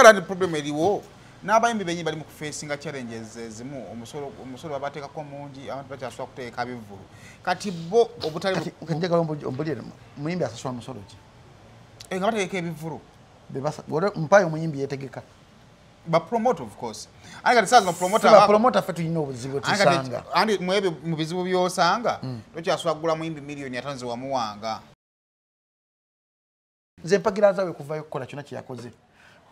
Njagala ndi problem eriwo. N'abayimbi benyi bali mu kufacinga challenges ezimu omusolo babateekako mungi abantu bakyasobola kuteeka bivulu. Kati bo obutali njagala ombulire muyimbi asasula omusolo ki? Nga bateeka ebivulu. Mpayo omuyimbi yeetegeka. Ba promote of course. Anga tisazo promote ba promote ffe tulina obuzibu tusanga. Andi mwebe mu bizibu byosanga tokyaswa kugula muyimbi milioni 5 wamuwanga. Nze mpagira zawe kuvayo kukola kyona kye yakoze.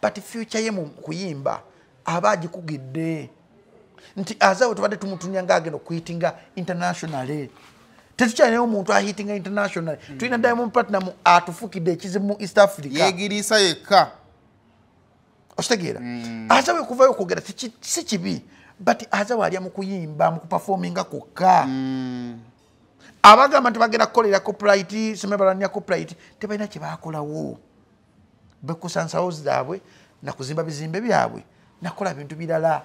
But future ye mu kuyimba abaji kugidde. Nti azawe tubadde tumutunya ngagenda okuhitinga internationally. Tetukyalinayo omuntu ahitinga international. Tulina Diamond Platinum atufukidde ekizibu mu East Africa. Yeegirisa yekka. Ostegeera. Azawe kuvayo kwogera si kibi. But azawe alya mu kuyimba mu kuperforminga kokka. Abagamba nti bagenda kukolera copyright, semebalanya copyright, tebalina kye baakolawo. Bekusansawo zaabwe na kuzimba bizimbe byabwe nakola bintu birala.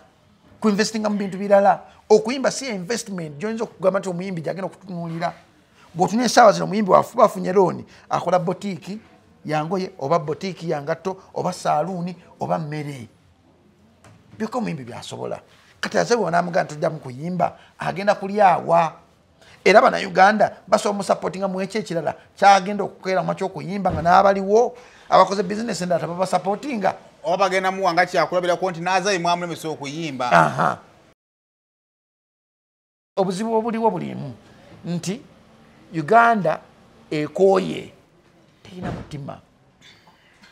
Kuinvestinga mu bintu birala. Okuyimba si investment joinzo okugamba nti omuyimbi jagenda okututunulira. Bw'otunya essaawa zino omuyimbi wafuba afunye looni akola botiki yangoye oba botiki yangatto oba saaluuni oba mmere. Byokka omuyimbi byasobola. Kati azawe wanamugamba tujja mu kuyimba agenda kulyawa. Era bana Uganda basobola musupportinga mu ekyo ekirala kyagenda okukeera mu ky'okuyimba nga n'abaliwo abakoze business endala baba supportinga. Oba bagenda muwanga kyakulabira ko nti n'azaye mwamulemesa okuyimba. Aha. Obuzibu obuliwo bulimu nti Uganda ekooye terina mutima.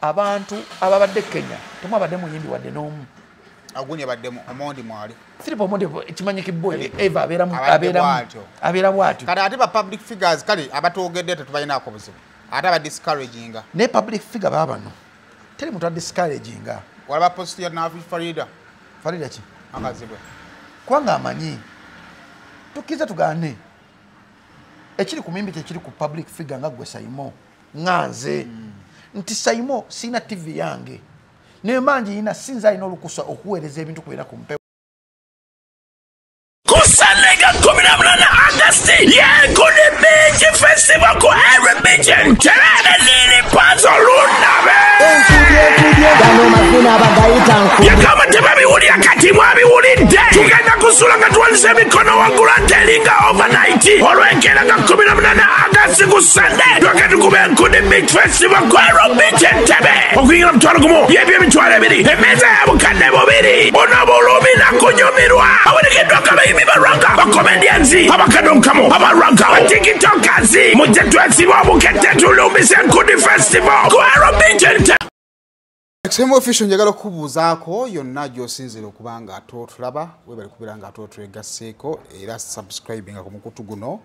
Abantu ababadde Kenya temwabadde muyimbi wadde n'omu. Agunye baddemu Omondi mwali. Philip Omondi ekimanyike boy Eva abeera bwatyo. Kati ate ba public figures kale abatoogedde tetubalinaako buzibu. Ate aba discouraginga. Ne public figure babano. Teri muntu discouraginga. Walaba post ya Nafi Farida. Farida ki? Amazibwe. Kwanga amanyi. Tukiza tugane. Ekiri ku mimbi tekiri ku public figure nga gwe Saimo. Nganze. Nti Saimo sina TV yange. Ne manji ina sinza ino lukusa okuweereza ebintu kubera ku mpewo. Kusanega 18 August. Yeah, kuni beach festival ko every beach. Terana nini panzo lunabe. Yakama tebabi uli akati mwabi uli de. Tugenda kusula nga tuwalize mikono wangula telinga overnight. Olwekera nga 18 August ku Sunday. Twakati kube kuni beach festival ko every beach entebe. Okuyingira mtwalo gumo. Yebye mitwalo ebiri. Emeza ya bukande bubiri. Onabulumi na kunyumirwa. Awanikedwa kabayimi baranga. Comedians, abakadonkamu, abaranga, abatikitokers, mujetwesibo obukete tulumbise Nkudi Festival. Kwaro Bigenta. Extreme official njagala kubuzaako yonna gy'osinzira okuba nga atotulaba webali kubeera nga atootwegasseeko era subscribing ku mukutu guno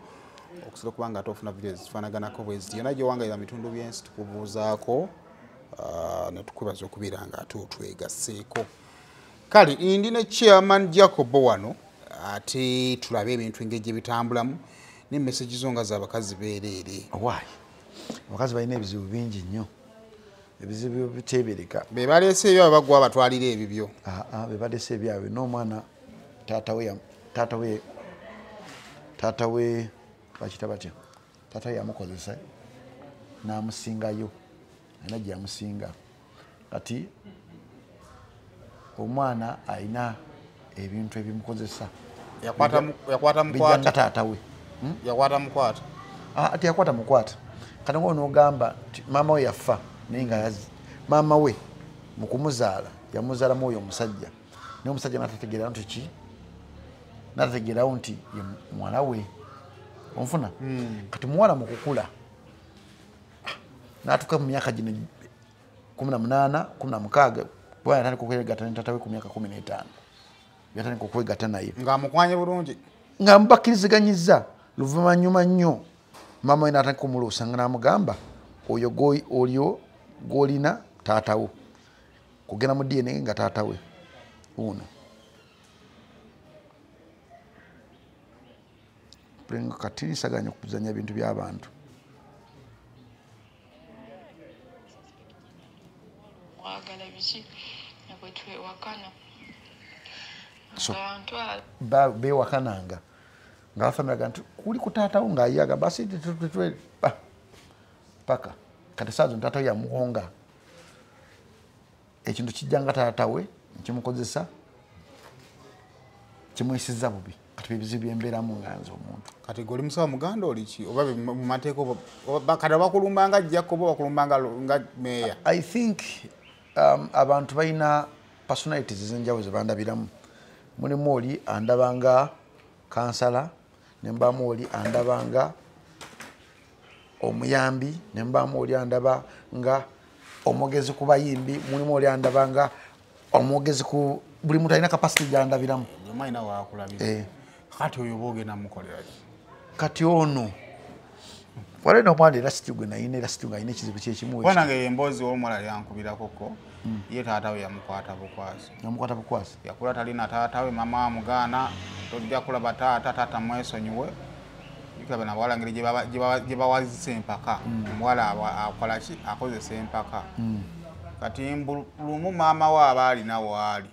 okusobola okuba nga atofuna videos zifaanaganako bwe ziti yonna gy'owangaalira bitundu by'ensi tukubuuzaako ne tukwebaza okubeera nga atootwegasseeko. Kale ndi ne chairman Jacob wano ate tulabe ebintu engeri bitambulamu ne message zo nga z'abakazi beereere. Why? Abakazi balina ebizibu bingi nnyo. Ebizibu bitebereka. Be baleese ebyo abagwa batwalira ebibyo. Be baleese ebyabwe n'omwana taata we bakita batya. Taata yamukozesa n'amusingayo. Alina gye yamusinga. Kati omwana alina ebintu ebimukozesa. Yakwata mukwata taata we. Yakwata mukwata. Ati yakwata mukwata. Kati ngono ogamba mama we yafa ninga mama we mukumuzaala yamuzaala moyo omusajja. Ne omusajja natategeera nti ki? Natategeera nti ye mwana we. Onfuna? Kati muwala mukukula. Natuka mu myaka gino 18, 16 bwana tani kukwegata tata we ku myaka 15. Yatani kukwegata naye. Nga mukwanye bulungi. Nga mbakkiriziganyiza luvannyuma nnyo. Mama we natandika kumuluusa nga n'amugamba oyo olyo gw'olina taata wo. Kugenda mu DNA nga taata we uno. Prenga katirisaganya okuzanya ebintu by'abantu. Wagala biki nabwe twewakana. So bewakananga nga family nti kuli ku taata wo ng'ayaga basi tutwe paka kati saazo taata ya muhonga ekintu kijjanga taata we nkimukozesa kimuyisizza bubi kati ebizibu byembeeramu nga nze omuntu kati goli musawo muganda oli ki oba mu mateeka kati bakulumbanga jjako oba bakulumbanga nga meeya? I think abantu balina personalities ez'enjawulo ze bandabiramu. Mulimu oli andabanga kansala, ne mbamu oli andabanga omuyambi, ne mbamu oli andaba nga omwogezi ku bayimbi, mulimu oli andabanga omwogezi ku buli muntu alina capacity gyandabiramu. Omwalina wakulabira. Kati oyo boogenda mukolera ki? Kati ono wale nomwali era situ gwe nayina era situ ngayina ekizibu kyekimu. Wanange emboozi w'omuwala yankubirako ye taata we yamukwata bukwasi. Yamukwata bukwasi? Yakula talina taata we, mama amugaana, tojja kulaba taata mwesonyiwe. Yikabe na bawala ngeri gye bawazisa empaka. Omuwala akola ki? Akozesa empaka. Kati lumu maama we aba alina waali.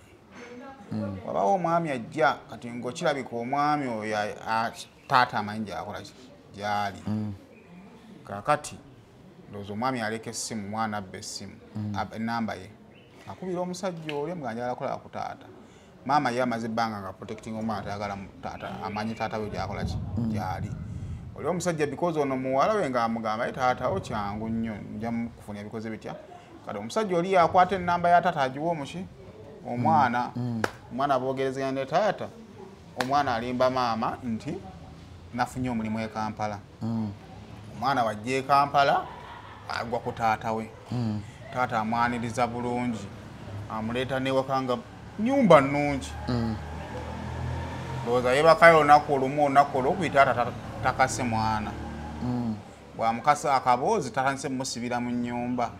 Wabawo omwami ajja kati ng'okirabika omwami oyo taata amanyi gy'akola ki? Gy'ali. Kakati ndowooza omwami aleka essimu, mwana abba essimu ennamba ye akubira omusajja oli muganja alakola ku taata. Maama ye amaze ebbanga nga protecting omwana tayagala taata amanyi taata we gy'akola ki? Gy'ali. Oli omusajja because ono muwala we ng'amugamba taata wo kyangu nnyo nja mukufuna ebikoze bitya. Kati omusajja oli yakwata ennamba ya taata agiwa omuki omwana. Omwana boogerezeganya ne taata. Omwana alimba maama nti nafunye omulimu e Kampala. Omwana wajja e Kampala agwa ku taata we. Taata amwaniriza bulungi, amuleeta n'ewaka nga nnyumba nnungi. Ndowooza yeebakayo olunaku olumu olunaku olwokuyita taata takase mwana. Bw'amukasa akaboozi tatandise musibira mu nnyumba.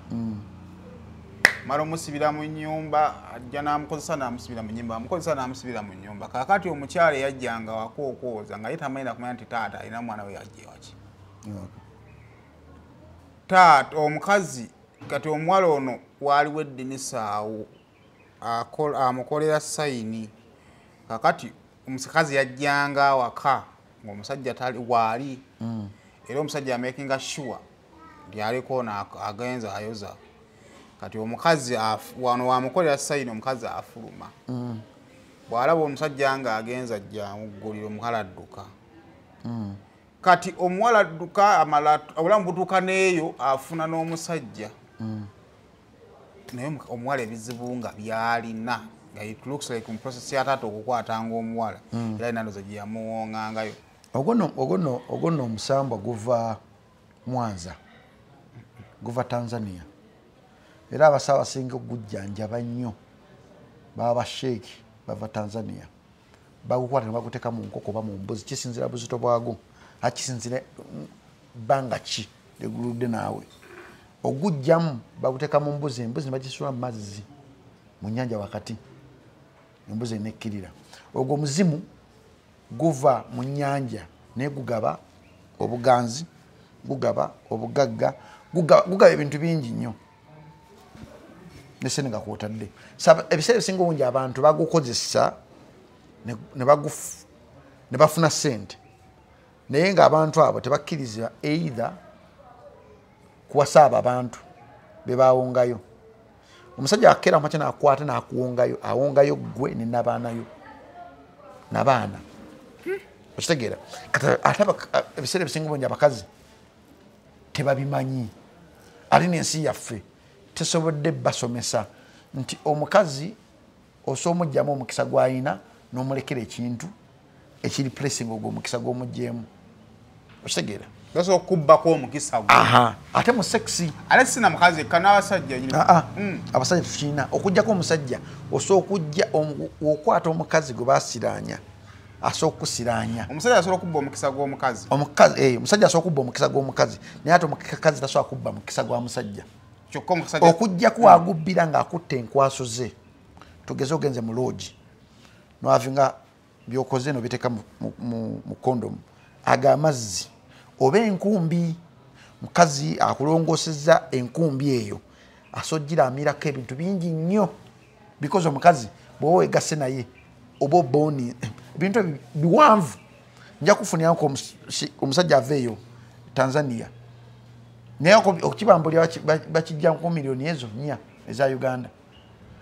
Mara omusibira mu nnyumba ajja n'amukozesa n'amusibira mu nnyumba, amukozesa n'amusibira mu nnyumba. Kaakati omukyala yajjanga wakookoza nga ye tamanyi kumanya nti taata alina mwana we yajja ewaki. Taata omukazi kati omuwala ono waaliwo eddinisa awo amukolera sayini. Kakati omusikazi yajjanga awaka ng'omusajja tali waali. Era omusajja amakinga sure nti aliko agenza ayoza. Kati omukazi wano wamukolera sayini omukazi afuluma. Bw'alaba omusajja nga agenza ajja muggulira omuwala adduka. Kati omuwala adduka amala obulamu butuuka n'eyo afuna n'omusajja. Naye omuwala ebizibu nga byalina nga it looks like mu process ya taata okukwatanga omuwala era alina ndowooza gye yamuwongangayo. Ogwo nno omusambwa guva Mwanza, guva Tanzania. Era abasawo abasinga okugujjanjaba nnyo baba basheeki bava Tanzania. Bagukwata ne baguteeka mu nkoko oba mu mbuzi, kisinzira buzito bwago, akisinzira bbanga ki liguludde naawe. Ogujjamu baguteeka mu mbuzi, embuzi ne bagisula mu mazzi mu nnyanja wakati, embuzi enekkirira. Ogwo muzimu guva mu nnyanja naye gugaba obuganzi, gugaba obugagga, gugaba ebintu bingi nnyo. Nese nga kwotadde ebiseera ebisinga obungi abantu bagukozesa ne bafuna ssente, naye ng'abantu abo tebakkiriza either kuwasa abo abantu be baawongayo. Omusajja akeera amakya n'akwata n'akuwongayo, awongayo ggwe ne n'abaanayo n'abaana. Okitegeera ate ebiseera ebisinga obungi abakazi tebabimanyi. Ate n'ensi yaffe tesobodde basomesa nti omukazi osobola omugyamu omukisa gw'alina n'omulekera ekintu ekiri pressing ogwo omukisa gw'omugjeemu. Okitegeera gasobola okubbako omukisa gwe. Ate mu sexy ate sina mukazi ekka n'abasajja abasajja tukirina okuggyako omusajja osobola okujja okwata omukazi gwe basiraanya asobola okusiraanya. Omusajja asobola okubba omukisa gw'omukazi. Omusajja asobola okubba omukisa gw'omukazi naye ate omukazi tasobola kubba mukisa gwa musajja. Okujjaku agubbira ng'akutta enkwaso ze. Tugeze ogenze mu loogi noavinga byokoze no biteeka mu kondomu aga amazzi oba enkumbi. Mukazi akulongoseza enkumbi eyo asojjira amirako ebintu bingi nnyo because omukazi bw'oba weegasse naye oba oboni ebintu biwanvu. Nja kufunirako omusajja aveeyo Tanzania naye okukibambulira bakijja ku miliyoni ezo 4 eza Uganda.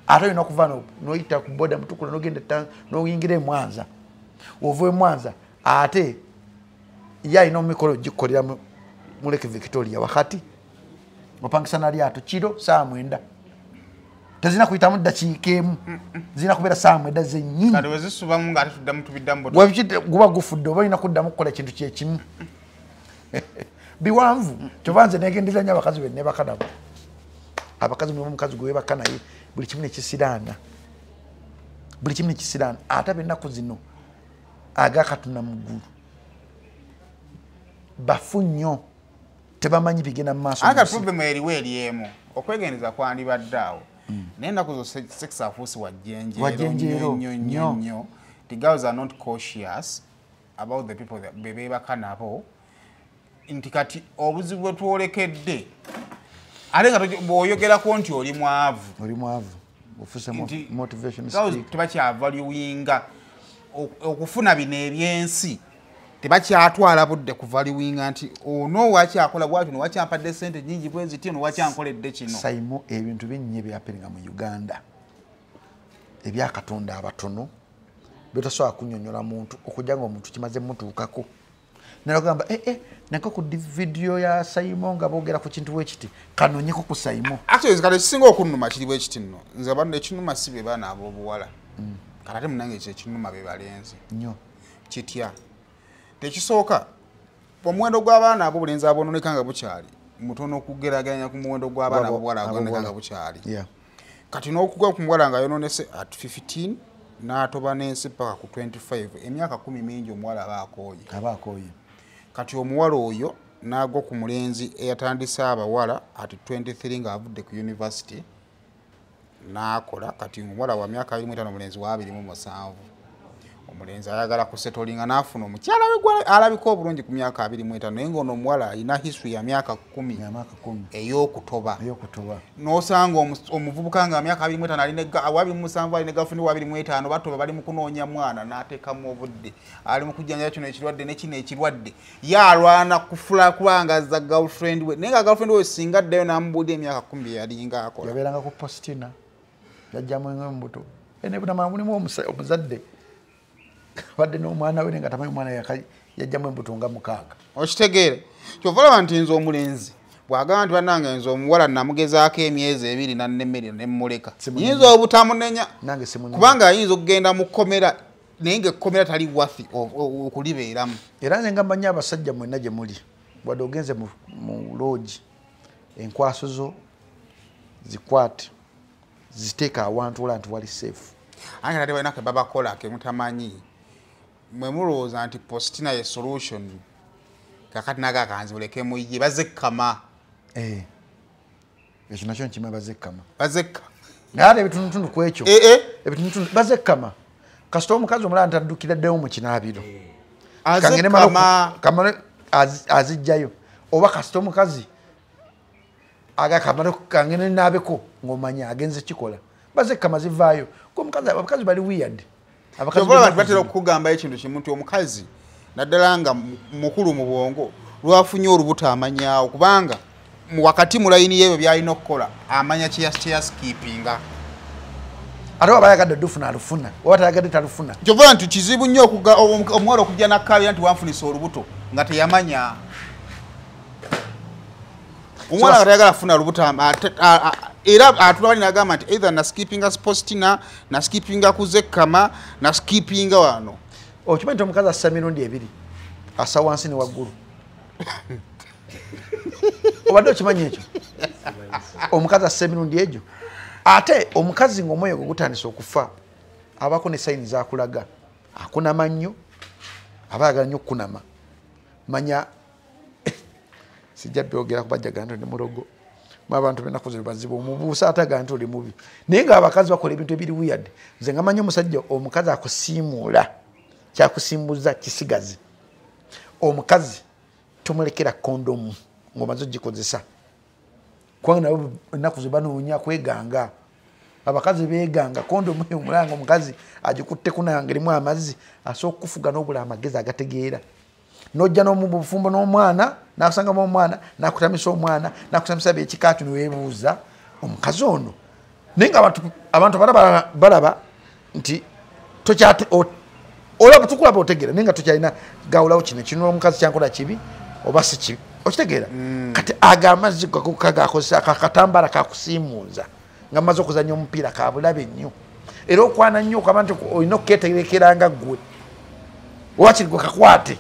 ate olina okuva noyita ku boda mutukula nogenda noyingira Mwanza ovuye Mwanza ate ye alina omukolo gikolera mu Lake Victoria wakati opangisa na lyato kiro saa 9 tezina kuyitamu ddakiika emu zina kubeera saa 9 zennyini kati wezisubamu ng'ate tuddamu tubiddamu guba gufudde oba olina kuddamu kukola kintu kyekimu biwanvu kyova nze negendeza nnyo abakazi be nebaka nabo abakazi mulimu omukazi gwe webaka naye buli kimu nekisiraana ate ab'ennaku zino agakatuna mu ggulu bafu nnyo tebamanyi bigenda mu maaso aka problem eriwo emu okwegendeza kwandibadde awo naye ennaku zo sex afuusi wajjenjeero nnyo the girls are not cautious about the people bebebaka nabo nti kati obuzibu bwe twolekedde ate nga bw'oyogerako nti oli mwavu ofuse motivation tebakyavaluwinga okufuna bino ebyensi tebakyatwala budde kuvaluwinga nti ono wakyakola bwatyo nowakyampadde sente nyingi bwenziti ono wakyankoledde kino Saimo ebintu binnya ebyaperinga mu Uganda ebyakatonda abatono byotasobola kunnyonnyola muntu okujja nga omuntu kimaze mutuukako nalagamba nako ku video ya Saimo nga boogera ku kintu bwekiti kanonyeko ku Saimo actually kale kisinga okunnuma kiri bwekiti nno nze abantu ekinuma si be baana ab'obuwala kale ate munange ekinuma be balenzi nnyo kitya tekisooka omuwendo gw'abaana ab'obulenzi aboononeka nga bukyali mutono okugeraganya ku muwendo gw'abaana ab'obuwala aboononeka nga bukyali kati n'okugwa ku muwala nga yonoonese at 15 n'atoba n'ensi paka ku 25 emyaka 10 mingi omuwala aba akooye kati omuwala oyo n'agwa ku mulenzi eyatandise abawala at 23 ng'avudde ku university n'akola kati omuwala wa myaka 25 omulenzi wa 27 omulenzi ayagala kusetolinga n'afuna omukyala we alabika obulungi ku myaka 25 naye ng'ono omuwala alina history ya myaka 10 ey'okutoba n'osanga omuvubuka nga myaka 25 alina girlfriend wa 25 batoba bali mu kunoonya mwana n'ateekamu obudde ali mu kujjanjaba kino ekirwadde ne kino ekirwadde ye alwana kufula kubangaza girlfriend we naye nga girlfriend we singa addayo n'amubuulira emyaka 10 bye yalinga akola yabeeranga ku postina yajjamu embuto enebunamala mulimu omuzadde badde n'omwana we nga tamanyi omwana yajjamu embuto nga 6 okitegeere kyova olaba nti nze omulenzi bw'agamba nti bannange nze omuwala namugezaako emyezi 2 nannemerera ne mmuleka yinza obutamunenya kubanga ayinza okugenda mu kkomera naye ng'ekkomera tali wafi okulibeeramu era nze nga mmanyi abasajja mwenna gye muli wadde ogenze mu loogi enkwaso zo zikwate ziteeka awantu ola nti wali safe ate ate balina ke babakola ke mutamanyi mwe mulowooza nti postina ye solution kakati nagakanzi buleke muyye bazekkama ekyo nakyo nkima bazekkama naye ebitundutundu ku ekyo ebitundutundu bazekkama kasita omukazi omulala ntaddukira ddeyo mu kinaabiro kamale azijjayo oba kasita omukazi agakamale kangene naabeko ng'omanya agenze kikola bazekkama zivaayo abakazi bali weird abantu batera okukugamba ekintu kimu nti omukazi naddala nga mukulu mu bwongo lwafunye olubuto amanyaawo kubanga wakati mu layini y'ebyo byalina okukola amanya kyeyaskipinga ate waba ayagadde dufuna alufuna oba tayagadde talufuna kyova nti kizibu nnyo omuwala okujja nakkaabira nti wanfunisa olubuto nga teyamanya omwana nga tayagala afuna olubuto era atulabali nagamba nti either naskipinga postina naskipinga kuzekkama naskipinga wano okimanyi nti omukazi assa emirundi 2 assa wansi ne waggulu obadde okimanyi ekyo omukazi assa emirundi egyo ate omukazi ng'omwoyo gwe gutandise okufa abako ne sayini zakulaga akunama nnyo aba ayagala nnyo okukunama manya sijja byogera kubajjaga nti ndi mulogo abantu benaku zino bazibu omubuusa ataga nti oli mubi naye ng'abakazi bakola ebintu ebiri weird nze nga manyi omusajja omukazi akusiimuula kyakusimbuza kisigazi omukazi tomulekera kondomu ng'omaze ogikozesa kubanga nabo ennaku ze banoonya kweganga abakazi beeganga kondomu omulanga omukazi agikutteku nayo ngerimu amazzi asobola okufuga n'obula amagezi agategeera nojja n'omubufumbo n'omwana nakusangamu omwana nakutamisa omwana nakutamisa beekikaatu neweebuuza omukazi ono Ninga abantu balaba nti tokyate olaba tukulaba otegera ninga tokyalina gawulawo kino omukazi kyankola kibi oba si kibi okitegeera kati amazzi gagakozesa akakatambala kakusiimuuza nga maze okuzanya omupiira kabulabe nnyo era okwana nnyo okaba nti olina okuketegerekera nga ggwe wakiri gwe kakwate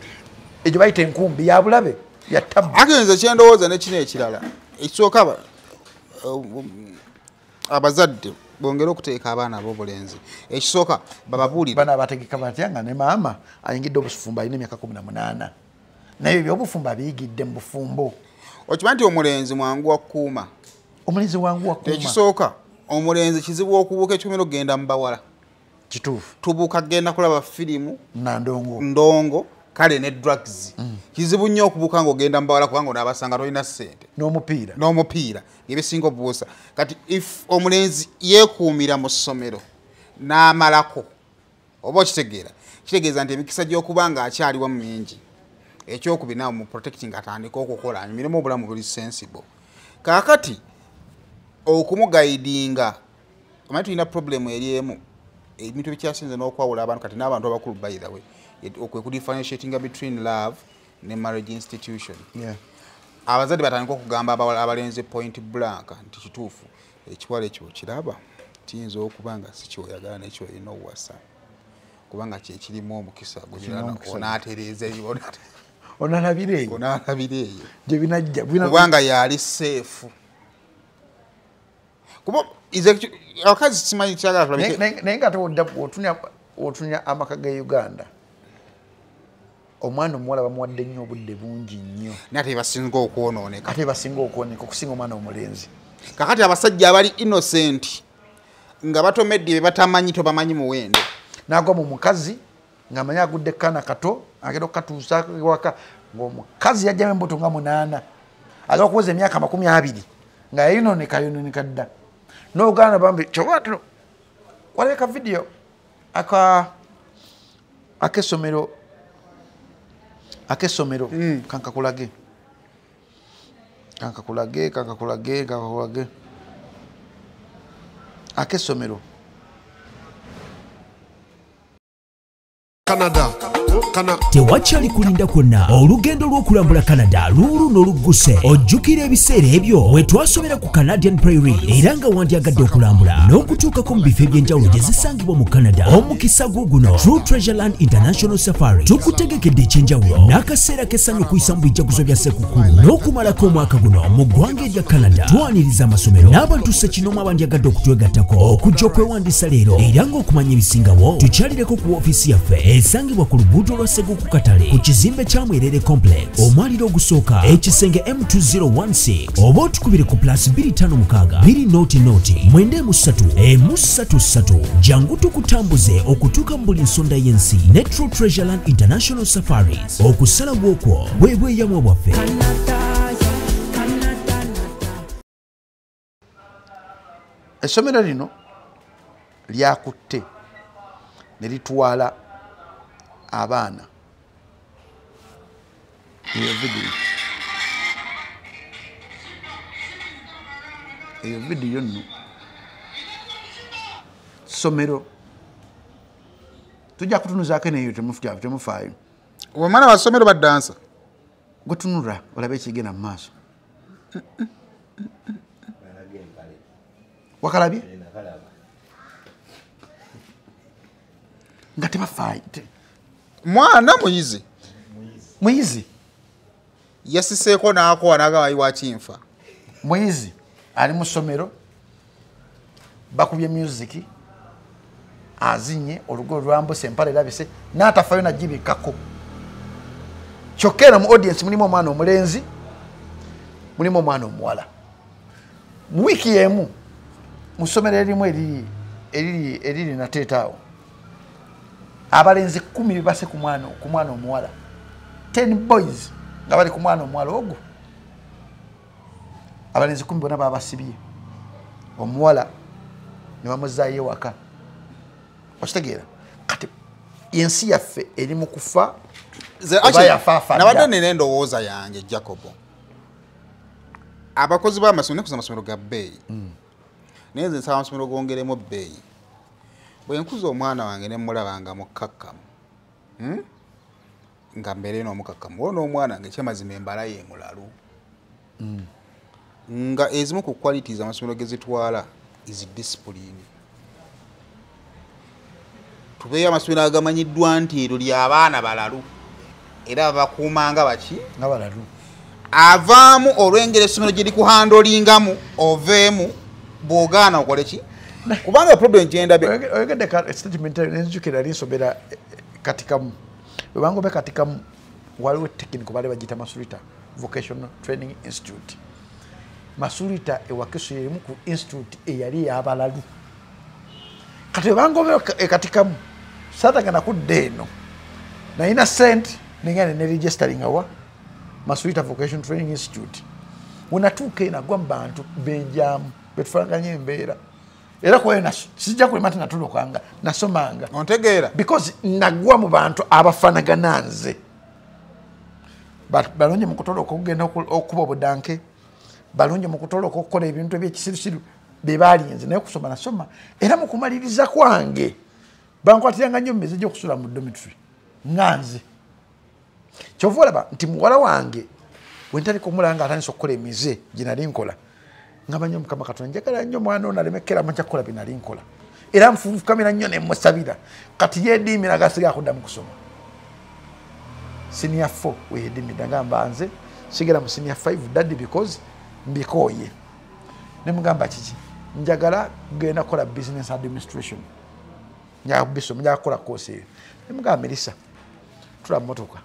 egyo bayita enkumbi yabulabe yattabu agenze kyendowooza nekino ekirala ekisooka abazadde bongera okuteeka abaana ab'obulenzi ekisooka bababuulire bana abategeka batya nga ne maama ayingidde obufumbo alina emyaka 18 naye ebyobufumbo abiyigidde mu bufumbo okimanyi nti omulenzi mwangu wakuuma omulenzi wangu wakuuma ekisooka omulenzi kizibu okubuuka ekikomero kugenda mu bawala kituufu tubuuka kgenda kulaba firimu ndongo kale ne drugs kizibu nnyo okubuuka ng'ogenda mu bawala kubanga onaabasanga tolina ssente n'omupiira ebisinga obuusa kati if omulenzi yeekuumira mu ssomero n'amalako oba okitegeera kitegeeza nti emikisa gy'okuba nga akyaliwo mingi ekyokubiri nawe mu protecting atandika okukola anyumiremu obulamu buli sensible kaakati okumugayidinga omanyi tulina problemu eri emu ebintu bikyasinze n'okwawula abantu kati n'abantu abakulu by the way okwe kudifferentiatinga between love ne marriage institution abazadde batandika okugamba abalenzi point blank nti kituufu ekiwala ekyo kiraba kiyinza okuba nga si kyoyagala nekyo olina owasa kubanga kyekirimu omukisa onaatereeza onalabira eyo gye binajja kubanga yali seefu kuba abakazi simanyi kyagala tulabike naye nga otunya amaka ga Uganda omwana omuwala bamuwadde nnyo obudde bungi nnyo naye ate basinga okwonooneka okusinga omwana omulenzi kakati abasajja abali innocent nga batomedde be batamanyi tobamanyi muwendo nagwa mu mukazi ng'amanyi agudde kana kato agenda okukatuusa waka ng'omukazi yajjamu embuto nga 8 aza okuweza emyaka 20 nga yayononeka dda n'Uganda bambi kyowatiro waleka video akesomero kankakulage akesomero Canada. Tewakyali kulinda kwonna olugendo lw'okulambula Canada luulu n'olugguse ojjukira ebiseera ebyo we twasobera ku Canadian Prairie era nga wandyagadde okulambula n'okutuukako mu bifo eby'enjawulo gye zisangibwa mu Canada omukisa guguno True Treasure Land International Safari tukutegekkedde ekyenjawulo n'akaseera k'essanyu okuyisa mu bijjaguzo bya Ssekukkulu n'okumalako omwaka guno mu ggwanga erya Canada twaniriza amasomero n'abantu ssekinomu abandyagadde okutwegattako okujja okwewandiisa leero era ng'okumanya ebisingawo tukyalireko ku woofiisi yaffe esangibwa ku luguudo lwa Seguku Katale ku kizimbe kya Mwerere Complex omwaliro ogusooka ekisenge M2016 oba otukubire ku +256 2 jangu tukutambuze okutuuka mu buli nsonda y'ensi ne True Treasure Land International Safaris okusala bwokwo bwe bweyamwa bwaffe. Essomero lino lyakutte ne litwala abaana eyo vidiyo nno somero tujja kutunuzaako neyo temufaayo omwana wa ssomero baddansa gwetunula olabe ekigenda mu maaso wakalabye nga tebafaayo mwana muyizi yasiseeko n'akowa n'agawayi wa kinfa muyizi ali mu ssomero bakubye music azinye olugo lwambuse empale erabise n'atafayo nagibikako kyokka era mu audience mulimu omwana omulenzi mulimu omwana omuwala mu wiiki y'emu mu ssomero erimu eriri nateetaawo abalenzi 10 bibase ku mwana omuwala 10 boys nga bali ku mwana omuwala ogwo abalenzi 10 bonna babasibye omuwala ne bamuzaayo ewaka okitegeera kati ensi yaffe eri mu kufa nabadde nina endowooza yange Jacobo abakozi b'amasomero nekuza amasomero ga bbeeyi naye nze nsaba amasomero gongeremu ebbeeyi bwe nkuza omwana wange ne mmulaba nga mukkakkamu nga mbeere n'omukakkamu olwo n'omwana nga ekyamazima embala ye mulalu nga ezimu ku qualities amasomero ge zitwala is discipline. Tubeeyo amasomero agamanyiddwa nti eryo ly'abaana balalu era babakuumanga baki nga balalu avaamu olw'engeri essomero gye likuhandolingamu oveemu bw'ogaana okole ki kubanga problem gyendabye oyogedde statement nenzijukira linsomera katikamu bwe bangobe katikamu waliwo technical baali bagiyita Masurita Vocational Training Institute. Masurita ewakiso yerimu ku institute eyali ey'abalalu kati bwe bangobe ekatikamu saatagana kudda eno nayina sente nengane ne registering awa Masurita Vocational Training Institute wenatuuka enagwa mu bantu benjamu betufaanaganya embeera era kwena sijja kulema ati natulokanga nasomanga ontegeera because nagwa mu bantu abafaanagana nze balungi mu kutoloka okugenda okuba obudanke balungi mu kutoloka okukola ebintu ebyekisirusiru be baalinze naye okusoma nasoma era mu kumaliriza kwange bankwatiranga nnyo mu mize gy'okusula mu dormitory nga nze kyova olaba nti muwala wange wentaliko omulanga atandisa okukola emize gye nali nkola nga banyo Mukama Katonda njagala nnyo mwana ono alemekera manja kukola bye nali nkola era nfuufukamira nnyo ne musabira kati yeediimira agasiga akudda mu kusoma senior 4 weyeediimira ngamba nze sigera mu senior 5 daddy because mbikooye ne mugamba kiki njagala kugenda kukola business administration njagala kukola course eyo ne mugamba Melissa tula mmotoka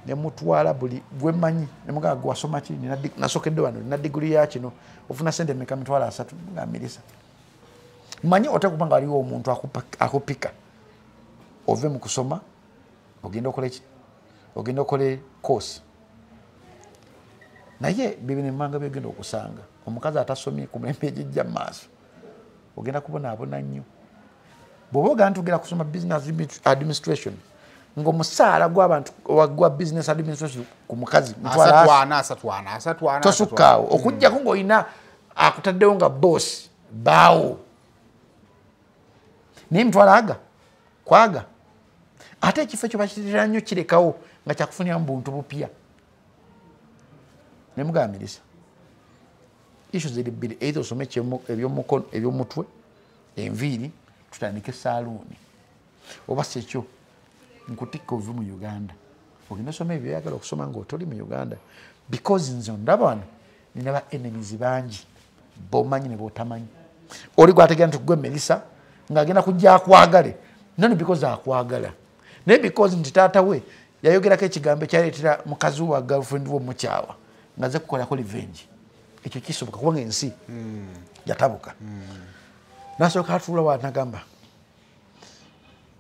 ne mutwala buli gwe manyi ne mugamba gwe wasoma ki nasokedde wano na degree ya kino ofuna sente mmeka mitwala 3 mugamba Melissa manyi otekubanga aliwo omuntu akupika ove mu kusoma ogenda okola ki ogenda okole course naye bibine manga byogenda okusanga omukazi atasomye ku mulembe ejijja mu maaso ogenda kubonaabona nnyo bw'oba ogenda tugenda kusoma business administration ng'omusaala gw'abantu gwa business administration ku mukazi asatwana tosukkaawo okujjako ng'olina akutaddewo nga boss baawo naye mitwala kwaga ate ekifo ekyo bakirira nnyo kirekawo nga kyakufuniramu buntu bupya ne mugamba Melissa issues ziri bbiri either osome eby'omukono eby'omutwe enviiri tutandike saaluuni oba si ekyo nkutikka ove mu Uganda ogenda osoma ebyo oyagala okusoma ng'otoli mu Uganda because nze ndaba wano nina ba enemies bangi bomanyi ne bootamanyi oli gwategera nti gwe Melissa ng'agenda kujja akwagale none because akwagala naye because nti taata we yayogerako ekigambo ekyaleetera mukazi wa girlfriend we omukyawa nga ze kukolako revenge ekyo kisoboka kubanga ensi yatabuka nasooka atuula wa nagamba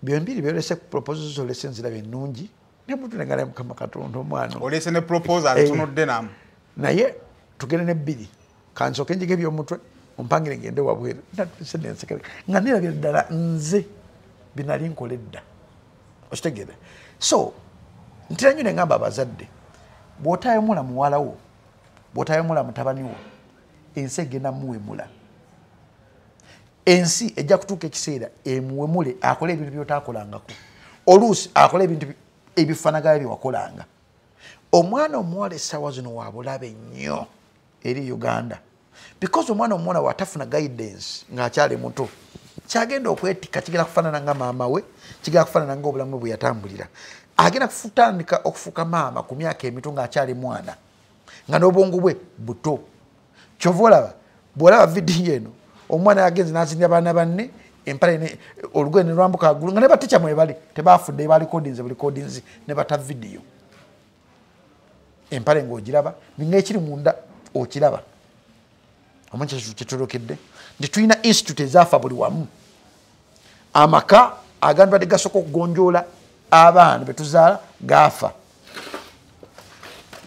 byembiri byolese proposals olese nziraba ennungi nebutulengana Mukama Katonda omwana olese ne proposal tunudde namu naye tugende nebbiri kansooke njige ebyomutwe ompangire ngende wabweru nga nirabye ddala nze binali nkola edda okitegeera so ntira nnyo nengamba abazadde bw'otayomula muwala wo bw'otayomula mutabani wo ensi egenda muwemula ensi ejja kutuuka ekiseera emuwemule akole ebintu by'otaakolangako oluusi akole ebintu ebifaanagana byewakolanga omwana omuwala essaawa zino wabulabe nnyo eri Uganda because omwana omuwala watafuna guidance ng'akyali muto kyagenda okwetikka kigenda kufaanana nga maama we kigenda kufaanana nga obulamu bwe yatambulira agenda kutandika okufuuka maama ku myaka emito ng'akyali mwana nga n'obwongo bwe buto kyova olaba bw'olaba vidiyo eno omwana yagenze n'azinira abaana banne empale olugoye ne lwambuka waggulu nga ne batica mwe bali tebaafudde balikodinze bulikodinzi ne bata vidiyo empale ng'ogiraba ng'ekiri munda okiraba omanyi kyetolokedde nti tulina institute ezaafa buli wamu amaka agantu badde gasooka okugonjoola abaana betuzaala gaafa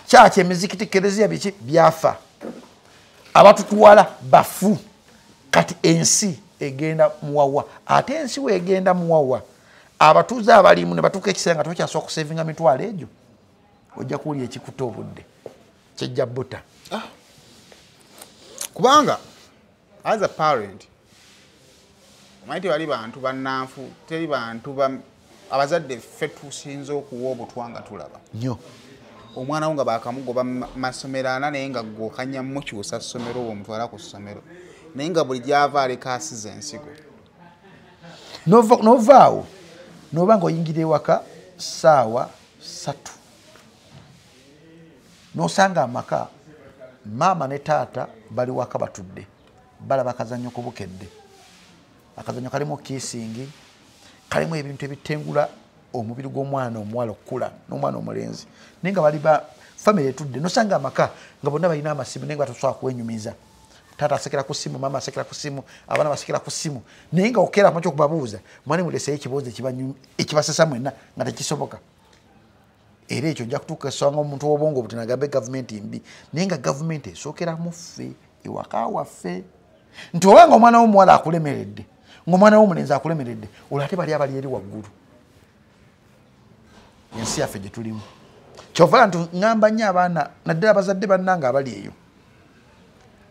kyaki emizikiti kereziya biki byafa abatutuwala bafu kati ensi egenda muwawa ate ensi weegenda muwawa abatuuze abalimu ne batuuka ekiseera nga tokyasobola okusevinga mitwalo egyo ojja kuwulya ekikuta obudde kyejja buta kubanga as a parent omanyi tewali bantu bannanfu teri bantu abazadde ffe tusinza okuwa obutwa nga tulaba nnyo omwana wo nga bakamugoba masomero ana naye nga gwokanya mukyusa ssomero omutwala ku ssomero naye nga buli gyava aleka asiza ensigo novaawo noba nga oyingira ewaka ssaawa 3 nosanga amaka maama ne taata bali waka batudde balaba akazannyo ku bukedde akazannyo kalimu kiisingi kalimu ebintu ebitengula omubiri gw'omwana omuwala okukula n'omwana omulenzi naye nga bali ba famire etudde nosanga amaka nga bonna balina amasimu naye nga batasobola kwenyumiza taata asekera ku simu maama asekera ku simu abaana basekera ku simu naye nga okeera makyo okubabuuza mwani muleseyo ekiboozi ekibasesa mwenna nga tekisoboka era ekyo ojja kutuuka esanga omuntu w'obwongo obutini agambe gavumenti mbi naye nga gavumenti esookeramu ffe ewaka waffe nti obanga omwana w'omuwala akulemeredde ng'omwana w'omulenzi akulemeredde olwo ate bali abali eri waggulu ensi yaffe gye tulimu kyovala nti ŋŋamba nnyo abaana naddala abazadde bannanga abali eyo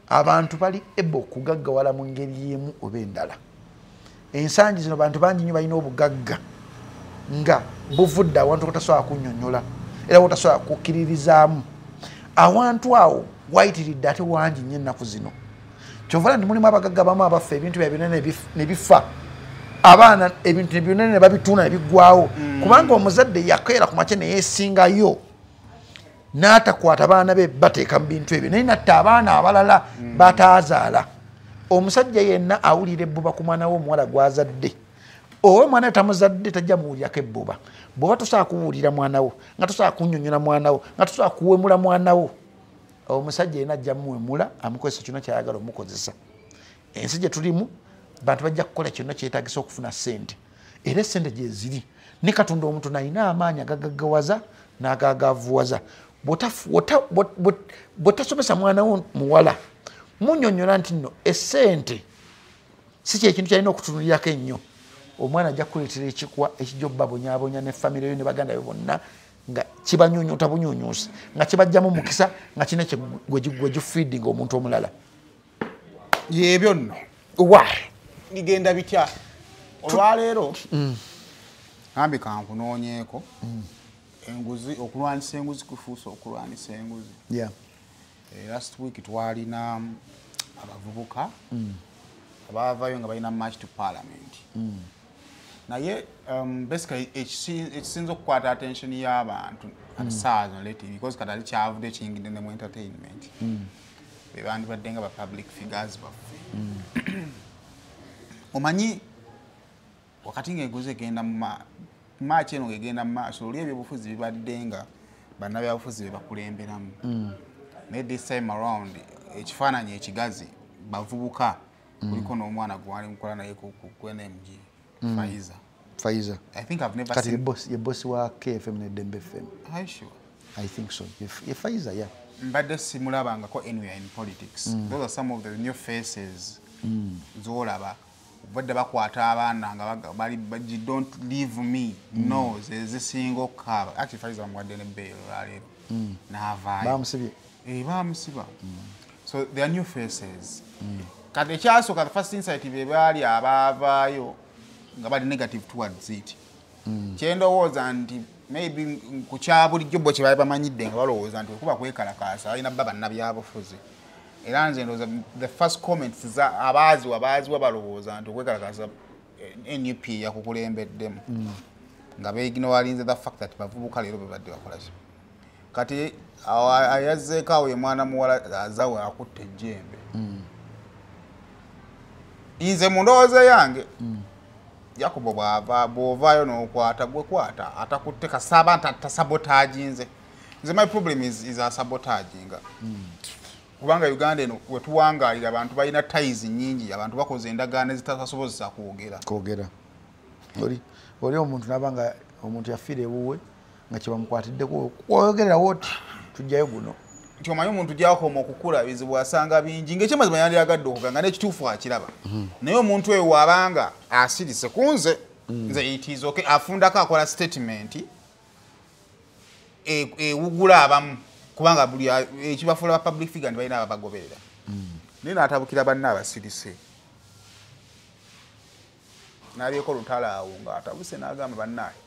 abantu bali ebo okugaggawala mu ngeri emu oba endala ensangi zino bantu bangi nnyo balina obugagga nga buvudde awantu kotasobola kunnyonnyola era wotasobola kukkiririzaamu awantu awo wayitiridde ate wangi nnyo ennaku zino kyovala nti mulimu abagagga bamu abaffe ebintu bya binene ne bifa abaana ebintu byonna ne babituuna ne biggwawo kubanga omuzadde yakeera ku makye neyeesingayo n'atakwata abaana be bateeka mu bintu ebyo naye natta abaana abalala bataazaala omusajja yenna awulira ebbuba ku mwana we omuwala gwazadde owe mwana we tamuzadde tajja muwulirako ebbuba bw'oba tosobola kuwulira mwana wo nga tosobola kunnyonnyola mwana wo nga tosobola kuwemula mwana wo omusajja yenna ajja muwemula amukozesa kyonna kyayagala omukozesa ensi gye tulimu bantu bajja kukola kyonna kyetagisa okufuna ssente era essente gye ziri ne katonda omuntu nalina amaanyi agagaggawaza n'agagavuwaza bw'otasomesa mwana wo muwala munnyonnyola nti nno essente si kyekintu kyalina okutunulirako ennyo omwana ajja kukuleetera ekikwa ekijja obbabonyaabonya ne famire yo ne baganda be bonna nga kibanyuunyuuta bunyuunyuusi nga kibajjamu omukisa nga kina gwe gifiidinga omuntu omulala yebyo nno wa bigenda bitya olwaleero ambi kankunoonyeeko enguzi okulwanisa enguzi kufuusa okulwanisa enguzi last week twalina abavubuka abaavayo nga balina march to parliament naye basically ekisinza okukwata attention y'abantu at SARS relative because katali kyavudde kiyingidde ne mu entertainment bebandibadde nga ba public figures baffe omanyi wakati ng'enguzi egenda mu maachi eno ng'egenda mu maaso oli ebyobufuzi bibadde nga bannabyabufuzi be bakulemberamu naye this time around ekifaananyi ekigazi bavubuka kuliko n'omwana gwali mukola naye ku NMG Faiza. I think I've never seen ye boss wa KFM ne Dembe FM. Are you sure? I think so. Ye Faiza, yeah. Mbadde simulabangako anywhere in politics. Those are some of the new faces zolaba badde bakwata abaana nga bali don't leave me no zezisinga okukaba actually Faiza bamwadde ne bail laleero n'avaayo bamusibye bamusiba so they are new faces kati ekyasooka the first insight be baali abaavaayo nga bali negative towards it kyendowooza nti maybe ku kya bulijjo bo kye baali bamanyidde nga balowooza nti okuba kwekalakaasa balina bba bannabyabufuzi era nze ndowooza the first comments za abaaziwa balowooza nti okwekalakaasa NUP yakukulembeddemu nga beignorinze the fact that bavubuka leero bebadde bakola ki kati ayazzeeko awo ye mwana muwala azawe akutte ejjembe nze mu ndowooza yange Yakobo bw'ovaayo n'okwata gwe kwata atakutte kasaba nti atasabotaginze nze my problem is a sabotaging kubanga Uganda eno wetuwangaalira abantu balina ties nnyingi abantu bakoze endagaano ezitasobozesa kwogera oli omuntu nabanga omuntu yafiira ewuwe nga kyebamukwatiddeko kwogerera woti tujjayo guno nti omanyi omuntu gyakoma okukula bizibu asanga bingi ng'ekyamazima yandyagadde okuganga n'ekituufu akiraba naye omuntu oyo wabanga asirise ku nze nze it is okay afundako akola statement ewugula abamu kubanga buli ekibafuula ba public figure balina ababagoberera nina atabukira banne abasirise n'abyeko lutala awo nga atabuse n'agamba bannaye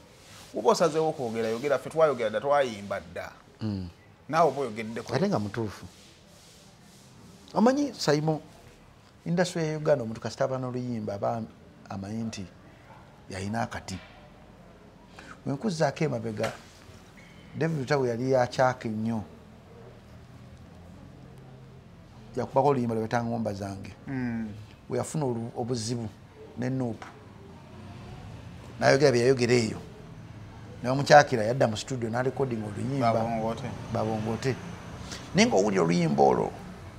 uba osazeewo okwogera yogera ffe twayogera dda twayimba dda naawe oba oyogeddeko ate nga mutuufu omanyi Simon industry ya Uganda omuntu kasita aba n'oluyimba aba amanyi nti yalina akati wenkuzzaako emabega David Lutawe yali yakyaka ennyo yakubako oluyimba lwebeta ngomba zange weyafuna obuzibu nenuupu nayogera byeyayogera eyo nebamukyakira yadda mu studio narekodinga oluyimba babongote naye nga owulira oluyimba olwo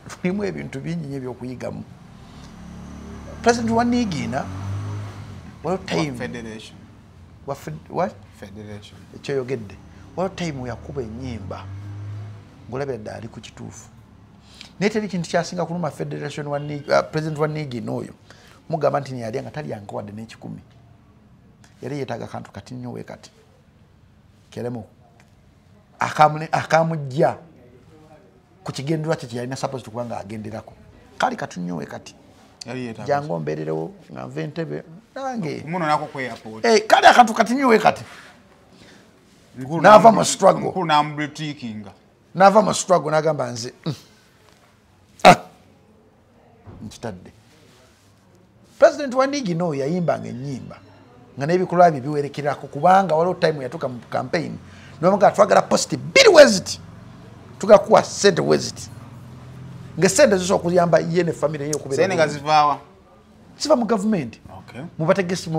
lulimu ebintu bingi nyo ebyokuyigamu President wa Nigiina ekyoyogedde waliwo time yakuba ennyimba ng'olabira ddala ali ku kituufu naye teri kintu kyasinga kuluma Federation President wa Nigiina oyo mugamba nti neyalya nga talyanka wadde n'ekikumi yali yeetaaga kantu kati nnyo weekati keremu akamujja ku kigendererwa kye kyeyalina supposed kuba nga agenderako kali kati nnyo weekati jangu mbeererewo nga nva entebe nange kali akantu kati nnyo weekati n'ava mu struggle n'agamba nze nkitadde President wa Nigiina oyo yayimbanga ennyimba nga n'ebikolwa bye biwerekerako kubanga waliwo time yatuuka mu campaign nobaga twagala posti biri weziti tugakuwa sente weziti ng'esente zisobola okuyamba ye ne family ye okubeera sente nga zivaawa ziva mu gavumenti mubategesi